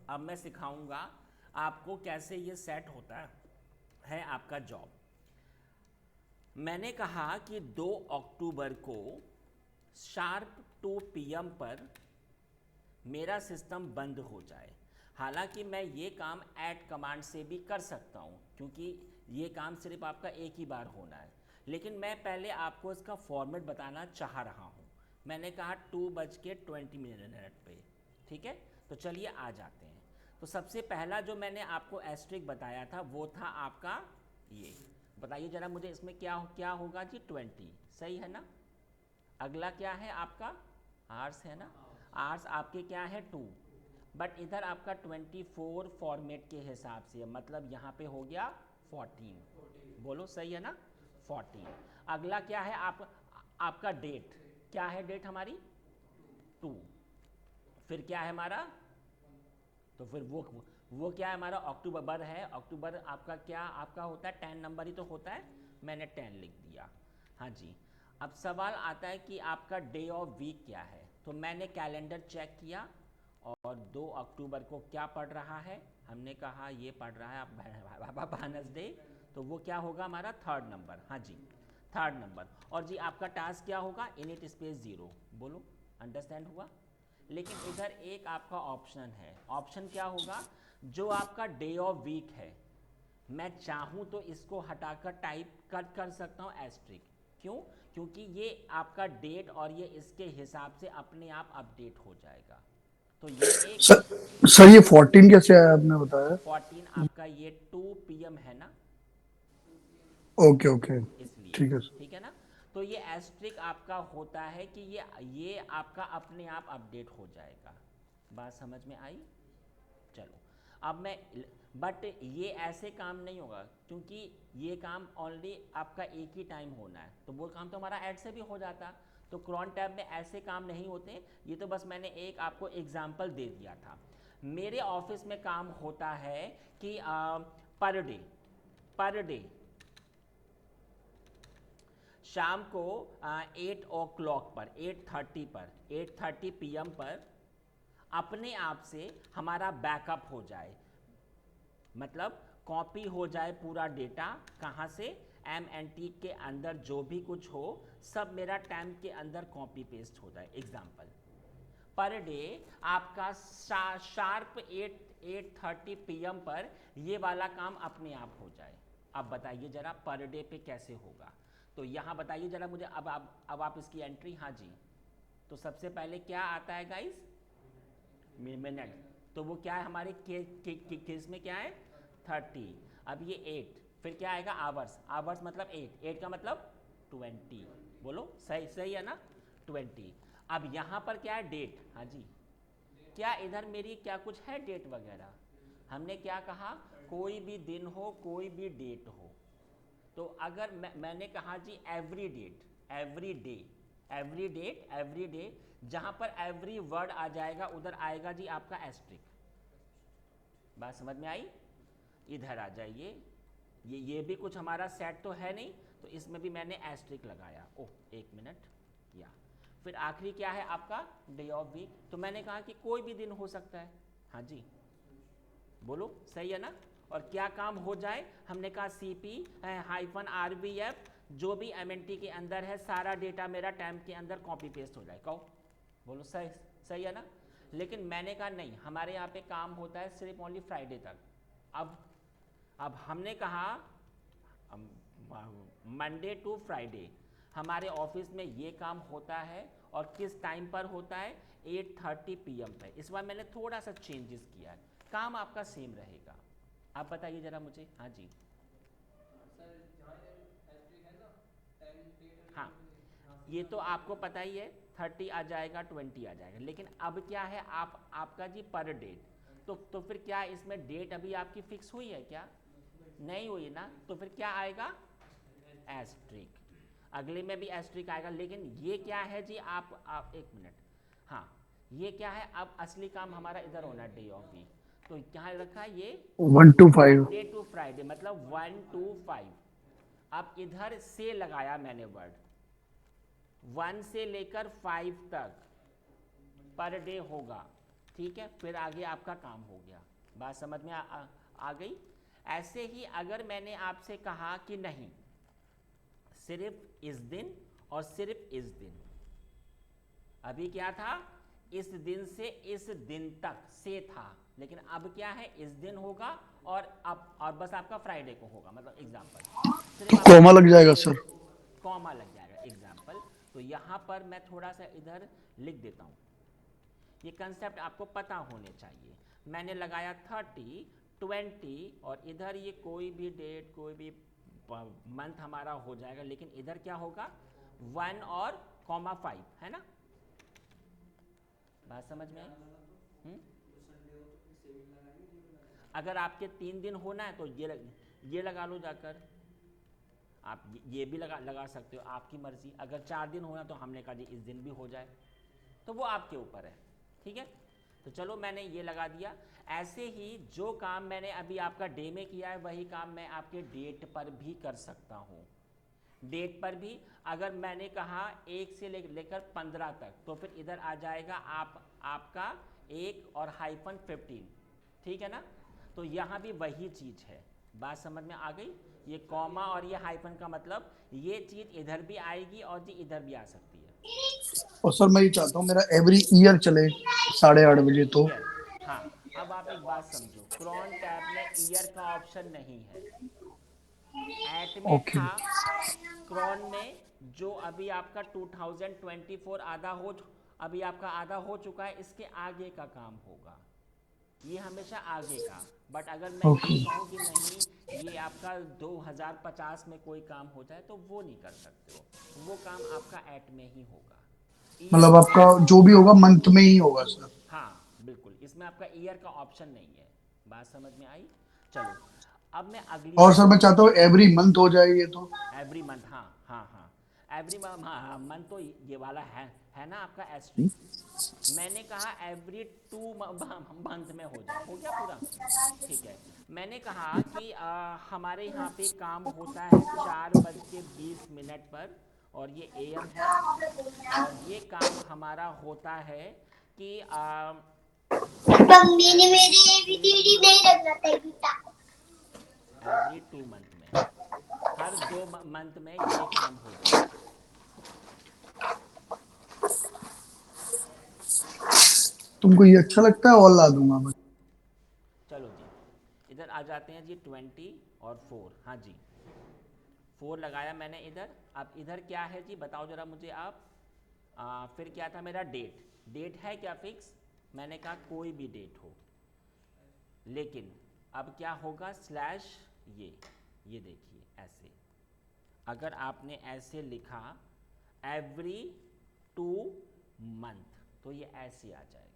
अब मैं सिखाऊंगा आपको कैसे ये सेट होता है आपका जॉब। मैंने कहा कि 2 अक्टूबर को शार्प 2 PM पर मेरा सिस्टम बंद हो जाए। हालांकि मैं ये काम ऐड कमांड से भी कर सकता हूँ, क्योंकि ये काम सिर्फ आपका एक ही बार होना है, लेकिन मैं पहले आपको इसका फॉर्मेट बताना चाह रहा हूँ। मैंने कहा 2:20 पे, ठीक है। तो चलिए आ जाते हैं। तो सबसे पहला जो मैंने आपको एस्ट्रिक बताया था वो था आपका ये। बताइए जरा मुझे इसमें क्या क्या होगा जी, 20, सही है ना। अगला क्या है आपका, आर्स है ना। आर्स आपके क्या है 2, बट इधर आपका 24 फॉर्मेट के हिसाब से, मतलब यहाँ पे हो गया 14, बोलो सही है ना, 14। अगला क्या है आपका डेट, क्या है डेट हमारी 2, फिर क्या है हमारा, तो फिर वो क्या है हमारा, अक्टूबर है। अक्टूबर आपका क्या आपका होता है, 10 नंबर ही तो होता है, मैंने 10 लिख दिया। हाँ जी। अब सवाल आता है कि आपका डे ऑफ वीक क्या है, तो मैंने कैलेंडर चेक किया और 2 अक्टूबर को क्या पढ़ रहा है, हमने कहा ये पढ़ रहा है आप वेडनेसडे, तो वो क्या होगा हमारा 3rd नंबर। हाँ जी 3rd नंबर। और जी आपका टास्क क्या होगा, इनिट स्पेस 0, बोलो अंडरस्टैंड हुआ। लेकिन इधर एक आपका ऑप्शन है, ऑप्शन क्या होगा, जो आपका डे ऑफ वीक है मैं चाहूँ तो इसको हटाकर टाइप कर सकता हूँ एस्ट्रिक। क्यों, क्योंकि ये आपका डेट और ये इसके हिसाब से अपने आप अपडेट हो जाएगा। तो ये एक सर ये 14 कैसे आया आपने बताया? 14 आपका ये 2 PM है ना, ओके ओके, इसलिए, ठीक है सर। ठीक है ना। तो ये एस्ट्रिक आपका होता है कि ये आपका अपने आप अपडेट हो जाएगा। बात समझ में आई। चलो अब मैं, बट ये ऐसे काम नहीं होगा, क्योंकि ये काम ओनली आपका एक ही टाइम होना है, तो वो काम तो हमारा ऐड से भी हो जाता। तो क्रॉन टैब में ऐसे काम नहीं होते, ये तो बस मैंने एक आपको एग्जांपल दे दिया था। मेरे ऑफिस में काम होता है कि पर डे शाम को 8 o'clock पर, 8:30 पर, 8:30 PM पर अपने आप से हमारा बैकअप हो जाए, मतलब कॉपी हो जाए पूरा डेटा, कहाँ से, MNT के अंदर जो भी कुछ हो सब मेरा टाइम के अंदर कॉपी पेस्ट हो जाए। एग्जाम्पल, पर डे आपका शार्प 8:30 PM पर ये वाला काम अपने आप हो जाए। अब बताइए जरा पर डे पे कैसे होगा, तो यहाँ बताइए जरा मुझे। अब आप इसकी एंट्री, हाँ जी। तो सबसे पहले क्या आता है गाइस, मिनट, तो वो क्या है हमारे केस में क्या है 30। अब ये 8, फिर क्या आएगा आवर्स, आवर्स मतलब 8 का मतलब 20, बोलो सही सही है ना 20। अब यहाँ पर क्या है डेट, हाँ जी, क्या इधर मेरी क्या कुछ है डेट वगैरह, हमने क्या कहा कोई भी दिन हो कोई भी डेट हो। तो अगर मैंने कहा जी every date, every day, every date, every day, जहां पर एवरी वर्ड आ जाएगा उधर आएगा जी आपका एस्ट्रिक। बात समझ में आई। इधर आ जाइए, ये भी कुछ हमारा सेट तो है नहीं, तो इसमें भी मैंने एस्ट्रिक लगाया। ओह एक मिनट, या फिर आखिरी क्या है आपका डे ऑफ वीक, तो मैंने कहा कि कोई भी दिन हो सकता है। हाँ जी बोलो सही है ना। और क्या काम हो जाए, हमने कहा CP-RVF जो भी MNT के अंदर है सारा डेटा मेरा टाइम के अंदर कॉपी पेस्ट हो जाए। कहो बोलो सही सही है ना। लेकिन मैंने कहा नहीं, हमारे यहाँ पे काम होता है सिर्फ ओनली फ्राइडे तक। अब हमने कहा मंडे टू फ्राइडे हमारे ऑफिस में ये काम होता है, और किस टाइम पर होता है 8:30 PM पे। इस बार मैंने थोड़ा सा चेंजेस किया है, काम आपका सेम रहेगा। आप बताइए जरा मुझे, हाँ जी। हाँ ये तो आपको पता ही है, 30 आ जाएगा 20 आ जाएगा, लेकिन अब क्या है आपका जी पर डेट, तो फिर क्या इसमें डेट अभी आपकी फिक्स हुई है क्या, नहीं हुई ना, तो फिर क्या आएगा एस्ट्रिक। अगले में भी एस्ट्रिक आएगा, लेकिन ये क्या है जी आप एक मिनट, हाँ ये क्या है, अब असली काम हमारा इधर होना है डे ऑफ वीक। तो क्या रखा है ये 1 to 5। मंडे टू फ्राइडे, मतलब 1 to 5। अब इधर से लगाया मैंने वर्ड, 1 से लेकर 5 तक पर डे होगा, ठीक है। फिर आगे आपका काम हो गया। बात समझ में आ गई। ऐसे ही अगर मैंने आपसे कहा कि नहीं सिर्फ इस दिन और सिर्फ इस दिन, अभी क्या था इस दिन से इस दिन तक से था, लेकिन अब क्या है, इस दिन होगा और अब और बस आपका फ्राइडे को होगा, मतलब एग्जाम्पल सिर्फ कॉमा लग जाएगा सर। कॉमा लग जाएगा एग्जाम्पल। तो यहाँ पर मैं थोड़ा सा इधर लिख देता हूँ, ये कंसेप्ट आपको पता होने चाहिए। मैंने लगाया 30, 20 और इधर ये कोई भी डेट कोई भी मंथ हमारा हो जाएगा, लेकिन इधर क्या होगा 1 और कॉमा 5, है ना, बात समझ में आई? अगर आपके 3 दिन होना है तो ये लगा लो जाकर, आप ये भी लगा सकते हो, आपकी मर्जी। अगर 4 दिन होना तो हमने कहा जी इस दिन भी हो जाए, तो वो आपके ऊपर है, ठीक है। तो चलो मैंने ये लगा दिया। ऐसे ही जो काम मैंने अभी आपका डे में किया है वही काम मैं आपके डेट पर भी कर सकता हूँ। डेट पर भी अगर मैंने कहा 1 से लेकर 15 तक, तो फिर इधर आ जाएगा आपका 1 और -15, ठीक है ना। तो यहाँ भी वही चीज़ है, बात समझ में आ गई। ये कॉमा और ये हाइफन का मतलब ये चीज़ इधर भी आएगी और जी इधर भी आ सकती है। और सर मैं ये चाहता हूँ मेरा एवरी ईयर चले 8:30 बजे एवरी तो। ईयर, हाँ। अब आप एक बात समझो, क्रॉन टैब में ईयर का ऑप्शन नहीं है, एट में ओके। था। क्रॉन में जो अभी आपका 2024 अभी आपका आधा हो चुका है, इसके आगे का काम होगा, ये हमेशा आगे का। बट अगर मैं ये ओके, कहूँ कि नहीं ये आपका 2050 में कोई काम हो जाए, तो वो नहीं कर सकते हो, वो काम आपका एट में ही होगा। ईयर मतलब का आपका जो भी होगा मंथ में ही होगा सर। हाँ बिल्कुल, इसमें आपका ईयर का ऑप्शन नहीं है, बात समझ में आई। चलो अब मैं अगली और बात सर मैं बताऊँ। चाहता हूँ एवरी मंथ हो जाए ये तो। एवरी मंथ, हाँ हाँ हाँ, एवरी मंथ तो ये वाला है ना आपका एस्ट्रिक। मैंने कहा एवरी 2 मंथ में हो जाए, हो गया पूरा, ठीक है। मैंने कहा कि हमारे यहाँ पे काम होता है 4:20 पर, और ये AM है, और ये काम हमारा होता है कि मम्मी ने एवरी मेरे 3 एबीसीडी नहीं रखना था बेटा। एवरी 2 मंथ में, हर 2 मंथ में ये काम हो जाएगा। तुमको ये अच्छा लगता है और ला दूंगा मैं। चलो जी, इधर आ जाते हैं जी 20 और 4, हाँ जी 4 लगाया मैंने इधर। अब इधर क्या है जी, बताओ जरा मुझे आप। फिर क्या था मेरा, डेट है क्या फिक्स, मैंने कहा कोई भी डेट हो, लेकिन अब क्या होगा स्लैश ये देखिए ऐसे, अगर आपने ऐसे लिखा एवरी 2 मंथ, तो ये ऐसे आ जाएगा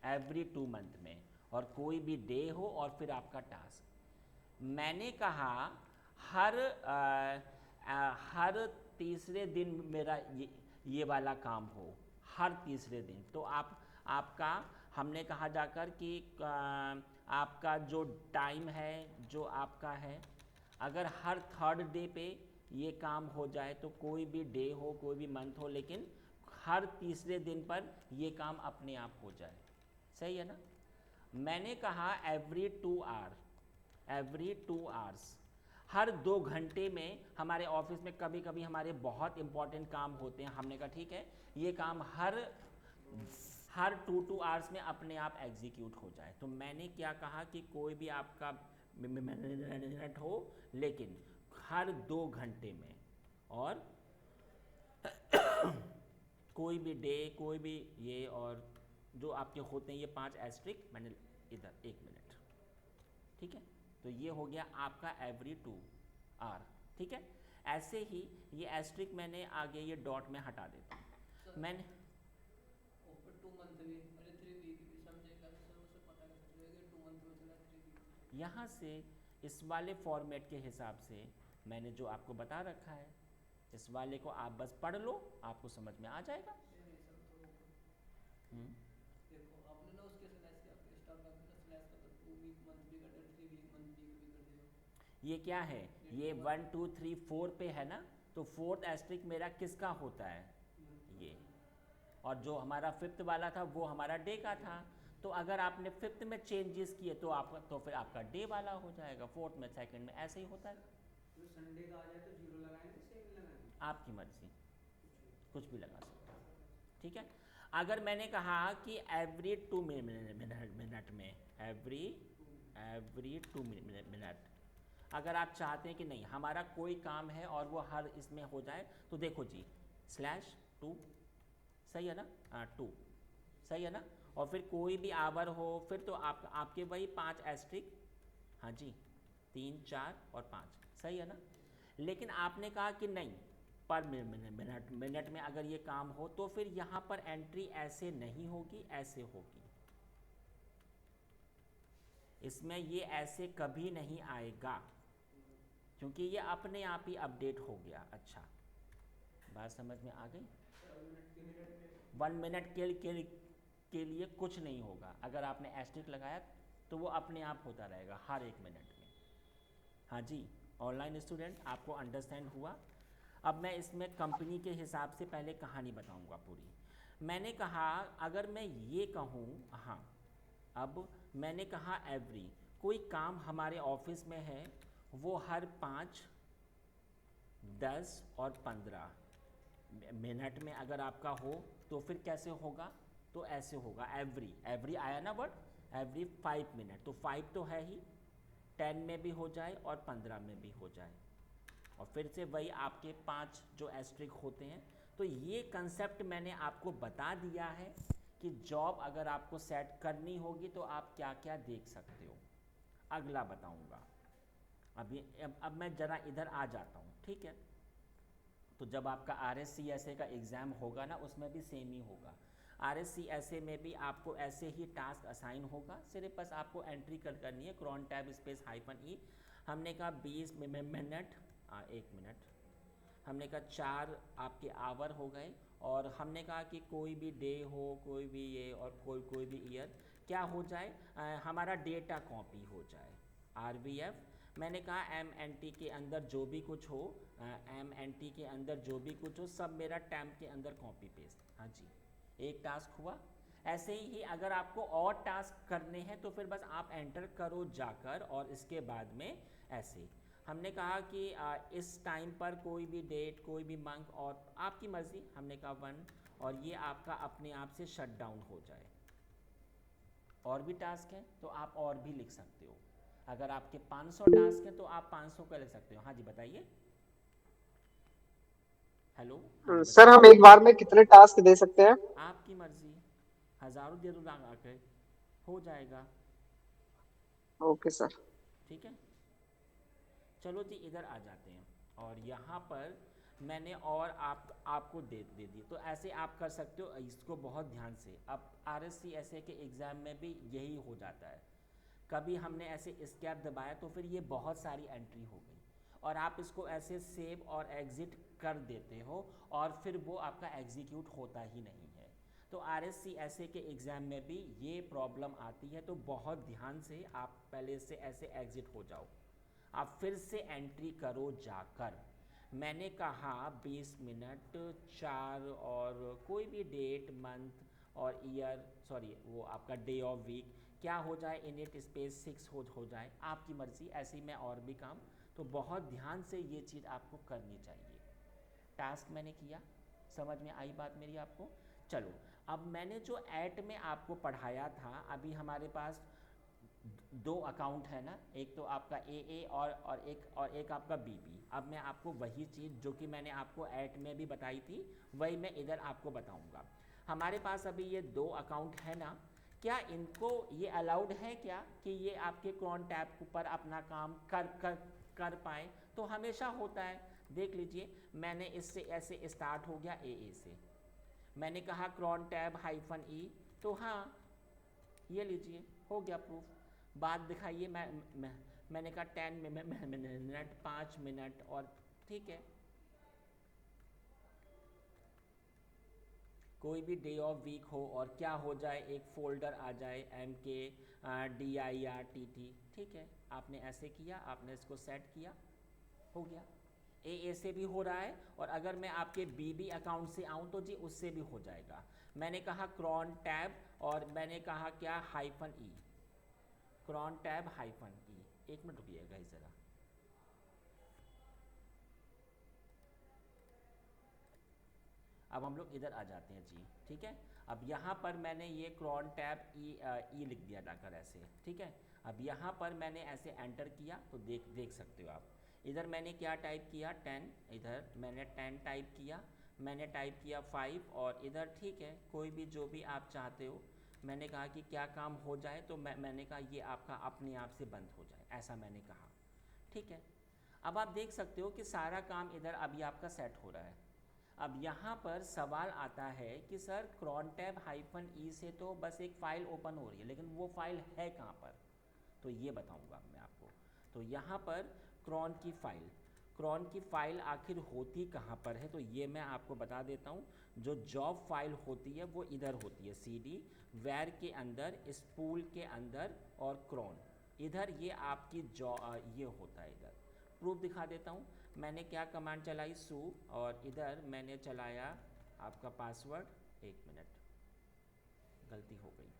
एवरी 2 मंथ में, और कोई भी डे हो और फिर आपका टास्क। मैंने कहा हर तीसरे दिन मेरा ये वाला काम हो, हर तीसरे दिन, तो आपका हमने कहा जाकर कि आपका जो टाइम है जो आपका है, अगर हर 3rd डे पे ये काम हो जाए, तो कोई भी डे हो कोई भी मंथ हो, लेकिन हर तीसरे दिन पर ये काम अपने आप हो जाए, सही है ना। मैंने कहा एवरी 2 आवर्स, हर 2 घंटे में। हमारे ऑफिस में कभी कभी हमारे बहुत इंपॉर्टेंट काम होते हैं, हमने कहा ठीक है ये काम हर 2 आवर्स में अपने आप एग्जीक्यूट हो जाए। तो मैंने क्या कहा कि कोई भी आपका मैनेजमेंट हो, लेकिन हर 2 घंटे में, और कोई भी डे कोई भी ये, और जो आपके होते हैं ये 5 एस्ट्रिक मैंने इधर, 1 मिनट, ठीक है। तो ये हो गया आपका एवरी 2 आवर, ठीक है। ऐसे ही ये एस्ट्रिक मैंने आगे ये डॉट में हटा देता हूँ मैंने। यहाँ से इस वाले फॉर्मेट के हिसाब से मैंने जो आपको बता रखा है, इस वाले को आप बस पढ़ लो, आपको समझ में आ जाएगा। ये क्या है, ये 1 2 3 4 पे है ना, तो 4th एस्ट्रिक मेरा किसका होता है, ये। और जो हमारा 5th वाला था वो हमारा डे का था, तो अगर आपने 5th में चेंजेस किए तो आपका, तो फिर आपका डे वाला हो जाएगा, 4th में 2nd में, ऐसे ही होता है। तो संडे का आ जाए तो 0 लगाएंगे, सेम लगाएंगे, आपकी मर्जी, कुछ भी लगा सकते हो, ठीक है। अगर मैंने कहा कि एवरी 2 मिनट में, एवरी 2 मिनट, अगर आप चाहते हैं कि नहीं हमारा कोई काम है और वो हर इसमें हो जाए, तो देखो जी /2, सही है ना, 2, सही है ना, और फिर कोई भी आवर हो फिर तो आपके वही 5 एस्ट्रिक, हाँ जी 3, 4 और 5, सही है ना। लेकिन आपने कहा कि नहीं पर मिनट में अगर ये काम हो तो फिर यहाँ पर एंट्री ऐसे नहीं होगी, ऐसे होगी, इसमें ये ऐसे कभी नहीं आएगा क्योंकि ये अपने आप ही अपडेट हो गया। अच्छा, बात समझ में आ गई। 1 मिनट के लिए कुछ नहीं होगा, अगर आपने एस्ट्रिक लगाया तो वो अपने आप होता रहेगा हर 1 मिनट में। हाँ जी, ऑनलाइन स्टूडेंट आपको अंडरस्टैंड हुआ। अब मैं इसमें कंपनी के हिसाब से पहले कहानी बताऊंगा पूरी। मैंने कहा अगर मैं ये कहूँ, हाँ अब मैंने कहा एवरी, कोई काम हमारे ऑफिस में है वो हर 5, 10 और 15 मिनट में अगर आपका हो तो फिर कैसे होगा, तो ऐसे होगा एवरी आया ना वर्ड, एवरी 5 मिनट, तो 5 तो है ही, 10 में भी हो जाए और 15 में भी हो जाए, और फिर से वही आपके 5 जो एस्ट्रिक होते हैं। तो ये कंसेप्ट मैंने आपको बता दिया है कि जॉब अगर आपको सेट करनी होगी तो आप क्या क्या देख सकते हो। अगला बताऊंगा। अब मैं ज़रा इधर आ जाता हूँ, ठीक है। तो जब आपका RSCSA का एग्ज़ाम होगा ना, उसमें भी सेम ही होगा। RSCSA में भी आपको ऐसे ही टास्क असाइन होगा, सिर्फ बस आपको एंट्री करनी है क्रॉन टैब स्पेस -E। हमने कहा 20 मिनट, 1 मिनट, हमने कहा 4 आपके आवर हो गए, और हमने कहा कि कोई भी डे हो, कोई भी ये, और कोई भी ईयर क्या हो जाए, हमारा डेटा कॉपी हो जाए RVF। मैंने कहा MNT के अंदर जो भी कुछ हो, MNT के अंदर जो भी कुछ हो सब मेरा टैम के अंदर कॉपी पेस्ट। हाँ जी, एक टास्क हुआ। ऐसे ही अगर आपको और टास्क करने हैं तो फिर बस आप एंटर करो जाकर, और इसके बाद में ऐसे हमने कहा कि इस टाइम पर कोई भी डेट, कोई भी मंथ, और आपकी मर्ज़ी, हमने कहा 1, और ये आपका अपने आप से शट डाउन हो जाए। और भी टास्क हैं तो आप और भी लिख सकते हो, अगर आपके 500 टास्क हैं तो आप 500 का लिख सकते हो। हाँ जी बताइए, हेलो, हाँ जी सर बताइए। हम एक बार में कितने टास्क दे सकते हैं? आपकी मर्जी, हज़ारों दे दो लगा के, हो जाएगा, ओके सर। ठीक है। चलो जी इधर आ जाते हैं, और यहाँ पर मैंने और आपको दे दी, तो ऐसे आप कर सकते हो, इसको बहुत ध्यान से। अब RSCSA के एग्ज़ाम में भी यही हो जाता है, कभी हमने ऐसे एस्केप दबाया तो फिर ये बहुत सारी एंट्री हो गई, और आप इसको ऐसे सेव और एग्ज़िट कर देते हो, और फिर वो आपका एग्जीक्यूट होता ही नहीं है। तो RSCSA के एग्ज़ाम में भी ये प्रॉब्लम आती है, तो बहुत ध्यान से आप पहले से ऐसे एग्ज़िट हो जाओ, आप फिर से एंट्री करो जाकर। मैंने कहा 20 मिनट, 4, और कोई भी डेट, मंथ और ईयर, सॉरी वो आपका डे ऑफ वीक क्या हो जाए, इनिट स्पेस 6 हो जाए, आपकी मर्ज़ी। ऐसे ही मैं और भी काम, तो बहुत ध्यान से ये चीज़ आपको करनी चाहिए। टास्क मैंने किया, समझ में आई बात मेरी आपको। चलो अब मैंने जो ऐट में आपको पढ़ाया था, अभी हमारे पास 2 अकाउंट है ना, एक तो आपका AA और एक आपका BB। अब मैं आपको वही चीज़ जो कि मैंने आपको ऐट में भी बताई थी, वही मैं इधर आपको बताऊंगा। हमारे पास अभी ये 2 अकाउंट है ना, क्या इनको ये अलाउड है क्या कि ये आपके क्रॉन टैब पर अपना काम कर पाए? तो हमेशा होता है, देख लीजिए मैंने इससे ऐसे स्टार्ट हो गया AA से, मैंने कहा क्रॉन टैब -E, तो हाँ ये लीजिए हो गया प्रूफ। बात दिखाइए, मैंने कहा 10 मिनट, 5 मिनट, और ठीक है कोई भी डे ऑफ वीक हो और क्या हो जाए, एक फोल्डर आ जाए MKDIRTT, ठीक है। आपने ऐसे किया, आपने इसको सेट किया, हो गया। AA से भी हो रहा है, और अगर मैं आपके BB अकाउंट से आऊँ तो जी उससे भी हो जाएगा। मैंने कहा क्रॉन टैब, और मैंने कहा क्या -E, क्रॉन टैब -E। एक मिनट रुकिएगा ज़रा, अब हम लोग इधर आ जाते हैं जी, ठीक है। अब यहाँ पर मैंने ये क्रॉन टैब ई लिख दिया जाकर ऐसे, ठीक है। अब यहाँ पर मैंने ऐसे एंटर किया तो देख सकते हो आप। इधर मैंने क्या टाइप किया 10, इधर मैंने 10 टाइप किया, मैंने टाइप किया 5, और इधर ठीक है कोई भी जो भी आप चाहते हो। मैंने कहा कि क्या काम हो जाए, तो मैंने कहा ये आपका अपने आप से बंद हो जाए, ऐसा मैंने कहा, ठीक है। अब आप देख सकते हो कि सारा काम इधर अभी आपका सेट हो रहा है। अब यहाँ पर सवाल आता है कि सर क्रॉन टैब -e से तो बस एक फ़ाइल ओपन हो रही है, लेकिन वो फाइल है कहाँ पर, तो ये बताऊँगा मैं आपको। तो यहाँ पर क्रॉन की फ़ाइल आखिर होती कहाँ पर है, तो ये मैं आपको बता देता हूँ। जो जॉब फाइल होती है वो इधर होती है, cd वैर के अंदर, स्पूल के अंदर, और क्रॉन इधर, ये आपकी ये होता है इधर। प्रूफ दिखा देता हूँ। मैंने क्या कमांड चलाई, सू, और इधर मैंने चलाया आपका पासवर्ड, 1 मिनट गलती हो गई,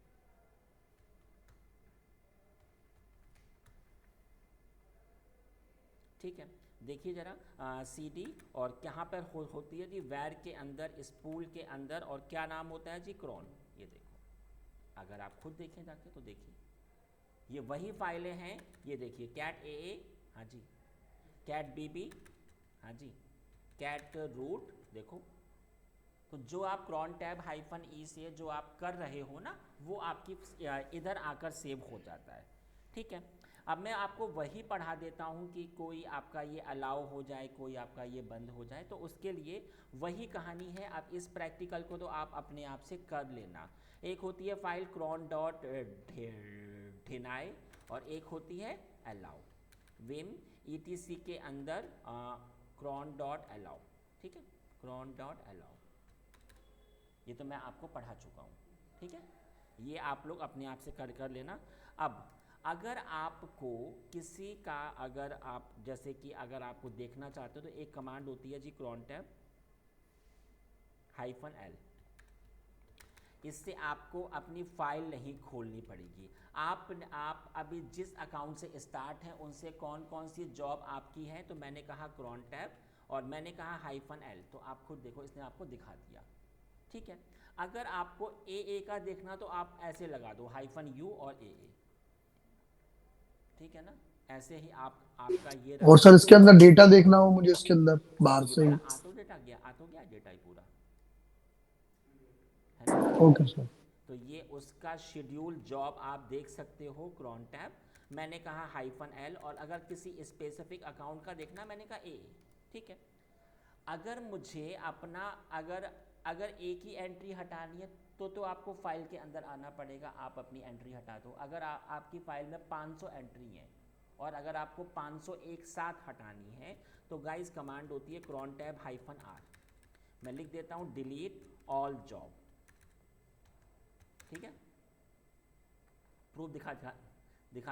ठीक है। देखिए ज़रा cd, और कहाँ पर होती है जी, वैर के अंदर, स्पूल के अंदर, और क्या नाम होता है जी, क्रॉन। ये देखो, अगर आप खुद देखें जाके तो देखिए ये वही फाइलें हैं। ये देखिए कैट AA, हाँ जी, कैट BB, हाँ जी, कैट रूट, देखो। तो जो आप क्रॉन टैब -e से जो आप कर रहे हो ना, वो आपकी इधर आकर सेव हो जाता है, ठीक है। अब मैं आपको वही पढ़ा देता हूँ कि कोई आपका ये अलाउ हो जाए, कोई आपका ये बंद हो जाए, तो उसके लिए वही कहानी है। अब इस प्रैक्टिकल को तो आप अपने आप से कर लेना। एक होती है फाइल cron.deny, और एक होती है अलाउ, विम etc के अंदर cron.allow, ठीक है, cron.allow। ये तो मैं आपको पढ़ा चुका हूँ, ठीक है। ये आप लोग अपने आप से कर लेना। अब अगर आपको किसी का, अगर आप जैसे कि अगर आपको देखना चाहते हो तो एक कमांड होती है जी cron टैब -l। इससे आपको अपनी फाइल नहीं खोलनी पड़ेगी। आप अभी जिस अकाउंट से स्टार्ट हैं उनसे कौन कौन सी जॉब आपकी है, तो मैंने कहा क्रॉन टैब, और मैंने कहा -l, तो आप खुद देखो, इसने आपको दिखा दिया, ठीक है। अगर आपको AA का देखना तो आप ऐसे लगा दो -u और AA, ठीक है ना, ऐसे ही आपका ये और सर इसके अंदर डेटा देखना हो मुझे, इसके अंदर बाहर ये से ही। मेरा ऑटो डेटा डेटा ही पूरा है ना। Okay sir. तो ये उसका शेड्यूल जॉब आप देख सकते हो क्रॉन टैब। मैंने कहा -l, और अगर किसी स्पेसिफिक अकाउंट का देखना, मैंने कहा AA, ठीक है। अगर मुझे अपना अगर एक ही एंट्री हटानी है तो आपको फाइल के अंदर आना पड़ेगा, आप अपनी एंट्री हटा दो। अगर आपकी फाइल में 500 एंट्री हैं और अगर आपको 500 एक साथ हटानी है, तो गाइस कमांड होती है क्रॉन टैब -r। मैं लिख देता हूँ डिलीट ऑल जॉब, ठीक है। प्रूफ दिखा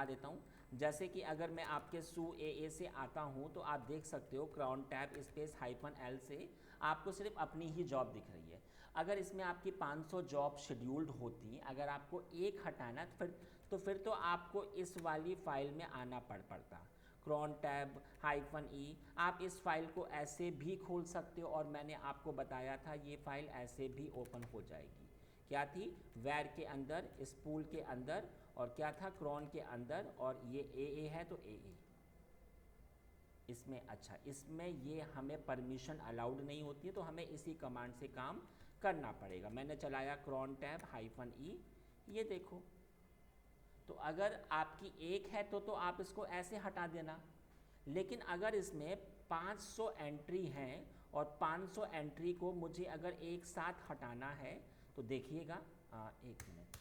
देता हूँ। जैसे कि अगर मैं आपके सू AA से आता हूँ तो आप देख सकते हो क्रॉन टैब स्पेस -l से आपको सिर्फ अपनी ही जॉब दिख रही है। अगर इसमें आपकी 500 जॉब शेड्यूल्ड होती, अगर आपको एक हटाना फिर तो आपको इस वाली फाइल में आना पड़ता क्रॉन टैब -e। आप इस फाइल को ऐसे भी खोल सकते हो, और मैंने आपको बताया था ये फाइल ऐसे भी ओपन हो जाएगी। क्या थी, वैर के अंदर, स्पूल के अंदर, और क्या था, क्रॉन के अंदर, और ये AA है तो AA इसमें। अच्छा, इसमें ये हमें परमिशन अलाउड नहीं होती है, तो हमें इसी कमांड से काम करना पड़ेगा। मैंने चलाया क्रॉन टैब -e, ये देखो। तो अगर आपकी एक है तो आप इसको ऐसे हटा देना, लेकिन अगर इसमें 500 एंट्री हैं और 500 एंट्री को मुझे अगर एक साथ हटाना है, तो देखिएगा, 1 मिनट,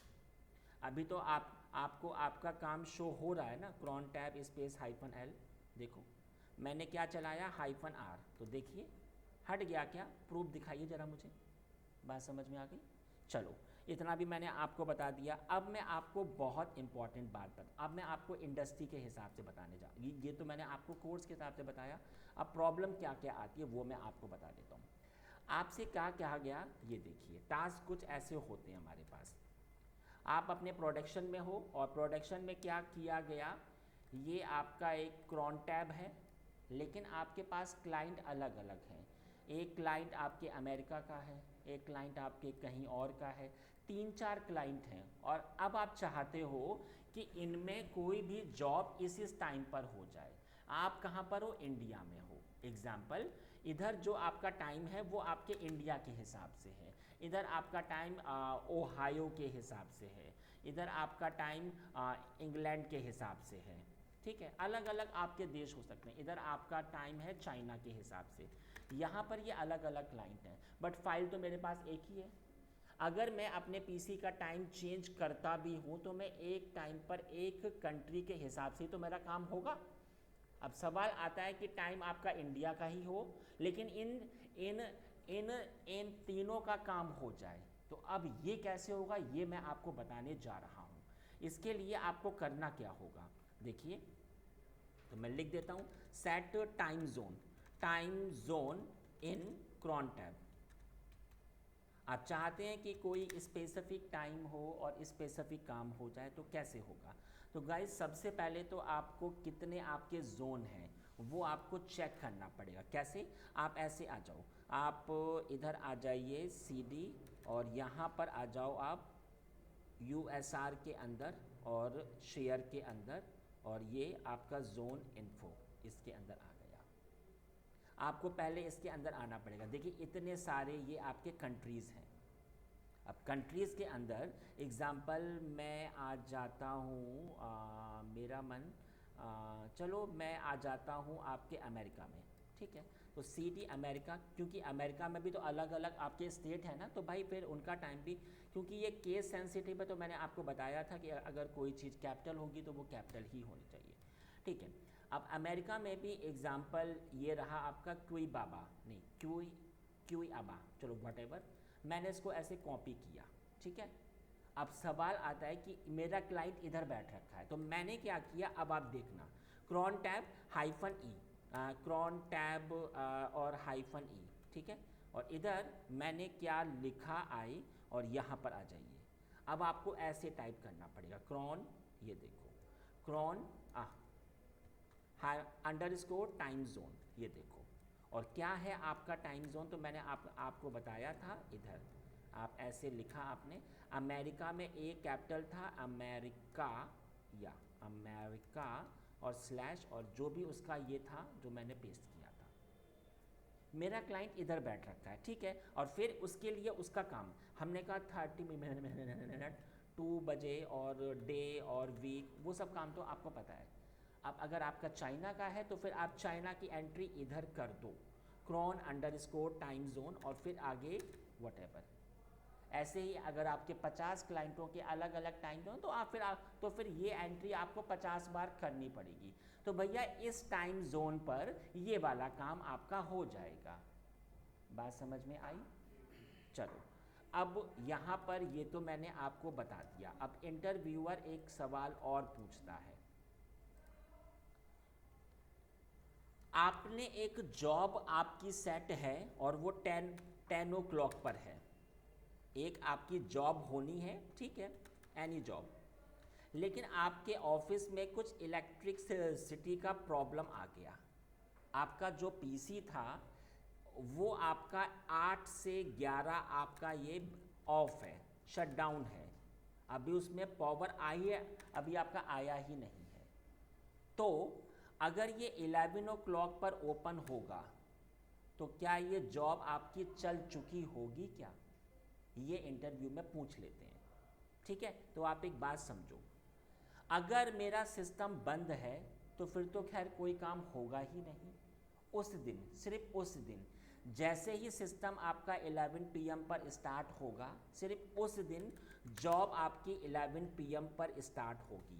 अभी तो आपको आपका काम शो हो रहा है ना, क्रॉन टैब स्पेस -l। देखो मैंने क्या चलाया -r, तो देखिए हट गया क्या। प्रूफ दिखाइए ज़रा मुझे, बात समझ में आ गई। चलो, इतना भी मैंने आपको बता दिया। अब मैं आपको बहुत इंपॉर्टेंट बात अब मैं आपको इंडस्ट्री के हिसाब से बताने जा, ये तो मैंने आपको कोर्स के हिसाब से बताया। अब प्रॉब्लम क्या क्या आती है वो मैं आपको बता देता हूँ। आपसे क्या कहा गया, ये देखिए, टास्क कुछ ऐसे होते हैं हमारे पास। आप अपने प्रोडक्शन में हो, और प्रोडक्शन में क्या किया गया, ये आपका एक क्रॉन टैब है, लेकिन आपके पास क्लाइंट अलग अलग हैं। एक क्लाइंट आपके अमेरिका का है, एक क्लाइंट आपके कहीं और का है, 3-4 क्लाइंट हैं। और अब आप चाहते हो कि इनमें कोई भी जॉब इस टाइम पर हो जाए। आप कहाँ पर हो? इंडिया में हो। एग्जाम्पल, इधर जो आपका टाइम है वो आपके इंडिया के हिसाब से है, इधर आपका टाइम ओहायो के हिसाब से है, इधर आपका टाइम इंग्लैंड के हिसाब से है। ठीक है, अलग अलग आपके देश हो सकते हैं। इधर आपका टाइम है चाइना के हिसाब से। यहाँ पर ये अलग अलग क्लाइंट हैं, बट फाइल तो मेरे पास एक ही है। अगर मैं अपने पीसी का टाइम चेंज करता भी हूँ तो मैं एक टाइम पर एक कंट्री के हिसाब से तो मेरा काम होगा। अब सवाल आता है कि टाइम आपका इंडिया का ही हो, लेकिन इन इन इन इन तीनों का काम हो जाए, तो अब ये कैसे होगा, ये मैं आपको बताने जा रहा हूँ। इसके लिए आपको करना क्या होगा, देखिए, तो मैं लिख देता हूँ, set time zone in crontab. आप चाहते हैं कि कोई स्पेसिफिक टाइम हो और स्पेसिफिक काम हो जाए, तो कैसे होगा? तो गाइस, सबसे पहले तो आपको कितने आपके जोन हैं वो आपको चेक करना पड़ेगा। कैसे? आप ऐसे आ जाओ, आप इधर आ जाइए CD, और यहाँ पर आ जाओ आप USR के अंदर और शेयर के अंदर, और ये आपका जोन इन्फो इसके अंदर आ गया। आपको पहले इसके अंदर आना पड़ेगा। देखिए, इतने सारे ये आपके कंट्रीज़ हैं। अब कंट्रीज़ के अंदर एग्ज़ाम्पल मैं आ जाता हूँ, मेरा मन चलो मैं आ जाता हूँ आपके अमेरिका में। ठीक है, तो CD अमेरिका, क्योंकि अमेरिका में भी तो अलग अलग आपके स्टेट है ना, तो भाई फिर उनका टाइम भी, क्योंकि ये केस सेंसिटिव है, तो मैंने आपको बताया था कि अगर कोई चीज़ कैपिटल होगी तो वो कैपिटल ही होनी चाहिए। ठीक है, अब अमेरिका में भी एग्ज़ाम्पल ये रहा आपका क्यूईबाबा, नहीं क्यूईआबा, चलो व्हाटएवर, मैंने इसको ऐसे कॉपी किया। ठीक है, अब सवाल आता है कि मेरा क्लाइंट इधर बैठ रखा है, तो मैंने क्या किया, अब आप देखना, crontab -E, crontab और -E। ठीक है, और इधर मैंने क्या लिखा आई, और यहाँ पर आ जाइए। अब आपको ऐसे टाइप करना पड़ेगा, क्रॉन, ये देखो, क्रॉन _ टाइम जोन, ये देखो। और क्या है आपका टाइम जोन, तो मैंने आपको बताया था, इधर आप ऐसे लिखा आपने, अमेरिका में A कैपिटल था, अमेरिका या अमेरिका और स्लैश, और जो भी उसका ये था जो मैंने पेस्ट किया था। मेरा क्लाइंट इधर बैठ रखा है। ठीक है, और फिर उसके लिए उसका काम हमने कहा 30 मिनट, 2 बजे, और डे और वीक, वो सब काम तो आपको पता है। अब अगर आपका चाइना का है तो फिर आप चाइना की एंट्री इधर कर दो, क्रॉन _ टाइम जोन, और फिर आगे व्हाटएवर। ऐसे ही अगर आपके 50 क्लाइंटों के अलग अलग टाइम जोन, तो फिर ये एंट्री आपको 50 बार करनी पड़ेगी। तो भैया इस टाइम जोन पर ये वाला काम आपका हो जाएगा। बात समझ में आई? चलो, अब यहाँ पर ये तो मैंने आपको बता दिया। अब इंटरव्यूअर एक सवाल और पूछता है, आपने एक जॉब आपकी सेट है और वो 10 o'clock पर है, एक आपकी जॉब होनी है। ठीक है, एनी जॉब, लेकिन आपके ऑफिस में कुछ इलेक्ट्रिसिटी का प्रॉब्लम आ गया। आपका जो पीसी था वो आपका 8 से 11 आपका ये ऑफ है, शट डाउन है, अभी उसमें पावर आई है, अभी आपका आया ही नहीं है। तो अगर ये 11 o'clock पर ओपन होगा तो क्या ये जॉब आपकी चल चुकी होगी क्या? ये इंटरव्यू में पूछ लेते हैं। ठीक है, तो आप एक बात समझो, अगर मेरा सिस्टम बंद है तो फिर तो खैर कोई काम होगा ही नहीं। उस दिन, सिर्फ उस दिन, जैसे ही सिस्टम आपका 11 PM पर स्टार्ट होगा, सिर्फ उस दिन जॉब आपकी 11 PM पर स्टार्ट होगी।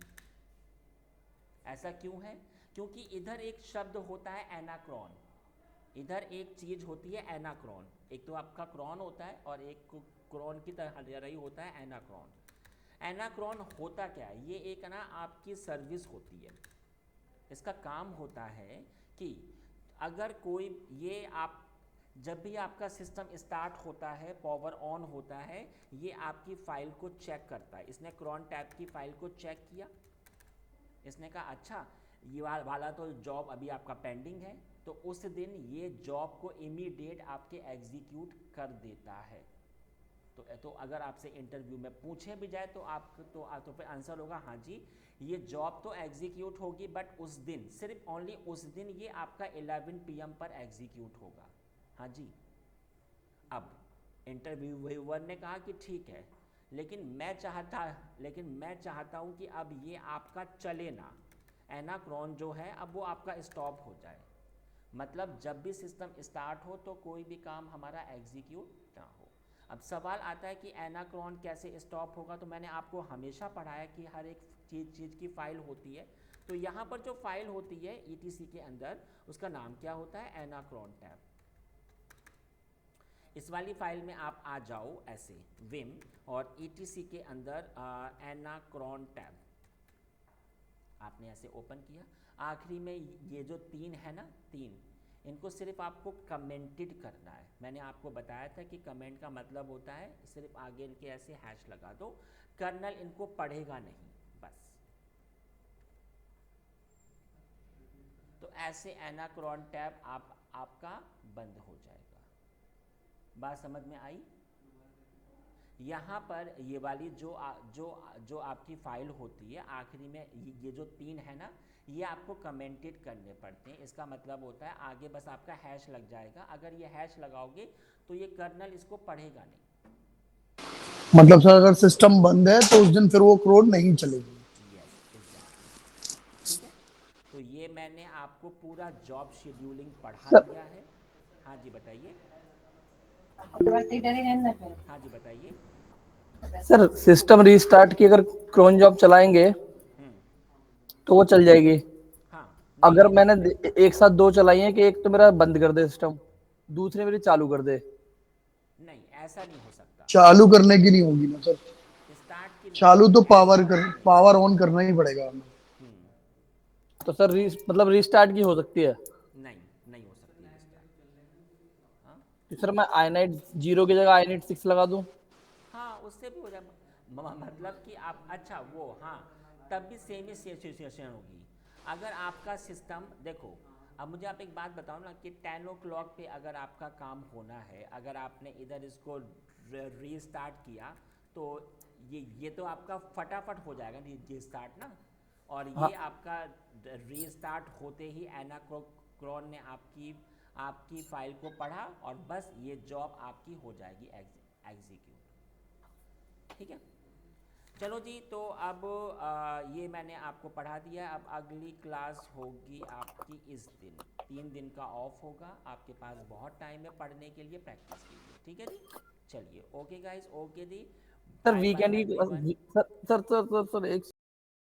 ऐसा क्यों है? क्योंकि इधर एक शब्द होता है एनाक्रॉन, इधर एक चीज़ होती है एनाक्रॉन। एक तो आपका क्रॉन होता है और एक क्रॉन की तरह ही होता है एनाक्रॉन। एनाक्रॉन होता क्या है? ये एक ना आपकी सर्विस होती है। इसका काम होता है कि अगर कोई, ये आप जब भी आपका सिस्टम स्टार्ट होता है, पावर ऑन होता है, ये आपकी फ़ाइल को चेक करता है। इसने क्रॉन टैब की फ़ाइल को चेक किया, इसने कहा अच्छा ये वाला तो जॉब अभी आपका पेंडिंग है, तो उस दिन ये जॉब को इमीडिएट आपके एग्जीक्यूट कर देता है। तो अगर आपसे इंटरव्यू में पूछे भी जाए तो आप तो फिर आंसर होगा हाँ जी, ये जॉब तो एग्जीक्यूट होगी, बट उस दिन, सिर्फ ओनली उस दिन ये आपका 11 PM पर एग्जीक्यूट होगा। हाँ जी। अब इंटरव्यूअर ने कहा कि ठीक है, लेकिन मैं चाहता हूँ कि अब ये आपका चले ना, एनाक्रॉन जो है अब वो आपका स्टॉप हो जाए। मतलब जब भी सिस्टम स्टार्ट हो तो कोई भी काम हमारा एग्जीक्यूट ना हो। अब सवाल आता है कि एनाक्रॉन कैसे स्टॉप होगा। तो मैंने आपको हमेशा पढ़ाया कि हर एक चीज़ की फ़ाइल होती है। तो यहाँ पर जो फाइल होती है ETC के अंदर, उसका नाम क्या होता है? एनाक्रॉन टैब। इस वाली फाइल में आप आ जाओ ऐसे विम और ETC के अंदर एनाक्रॉन टैब आपने ऐसे ओपन किया। आखिरी में ये जो 3 है ना, 3, इनको सिर्फ आपको कमेंटेड करना है। मैंने आपको बताया था कि कमेंट का मतलब होता है सिर्फ आगे इनके ऐसे हैश लगा दो, कर्नल इनको पढ़ेगा नहीं, बस। तो ऐसे एनाक्रॉन टैब आपका बंद हो जाएगा। बात समझ में आई? यहाँ पर ये वाली जो आपकी फाइल होती है, आखिरी में ये जो 3 है ना, ये आपको कमेंटेड करने पड़ते हैं। इसका मतलब होता है आगे बस आपका हैश लग जाएगा। अगर ये हैश लगाओगे तो ये कर्नल इसको पढ़ेगा नहीं। मतलब सर अगर सिस्टम बंद है तो उस दिन फिर वो कोड नहीं चलेगी। Yes, exactly. ठीक है, तो ये मैंने आपको पूरा जॉब शेड्यूलिंग पढ़ा सर दिया है। हाँ जी बताइए। हाँ जी बताइए। सर सिस्टम रीस्टार्ट की अगर क्रोन जॉब चलाएंगे तो वो चल जाएगी। हाँ, नहीं अगर नहीं मैंने एक साथ 2 चलाई हैं कि एक तो मेरा बंद कर दे सिस्टम, दूसरे मेरी चालू कर दे। नहीं, ऐसा नहीं हो सकता। चालू करने की नहीं होगी ना सर, स्टार्ट की नहीं चालू तो होगी, ऐसा नहीं है। पावर ऑन करना ही पड़ेगा हमें। तो सर मतलब रीस्टार्ट की हो सकती है। नहीं, नहीं हो सकती रिस्टार्ट। हाँ तो सर मैं i9 0 की जगह i9 6 लगा दूं। हाँ, उससे भी हो जाए। मतलब कि आप, अच्छा वो, हाँ, तब भी सेम ही सिचुएशन होगी। अगर आपका सिस्टम देखो, अब मुझे आप एक बात बताओ ना कि 10 o'clock पे अगर आपका काम होना है, अगर आपने इधर इसको रीस्टार्ट किया तो ये तो आपका फटाफट हो जाएगा रीस्टार्ट ना। और हाँ ये आपका रीस्टार्ट होते ही एनाक्रॉन ने आपकी फाइल को पढ़ा और बस ये जॉब आपकी हो जाएगी एग्जीक्यूट। ठीक है, चलो जी। तो अब ये मैंने आपको पढ़ा दिया। अब अगली क्लास होगी आपकी इस दिन, 3 दिन का ऑफ होगा। आपके पास बहुत टाइम है पढ़ने के लिए, प्रैक्टिस के लिए। ठीक है जी, चलिए, ओके गाइस, ओके जी, सर बाय बाय वीकेंड की एवरीवन। सर एक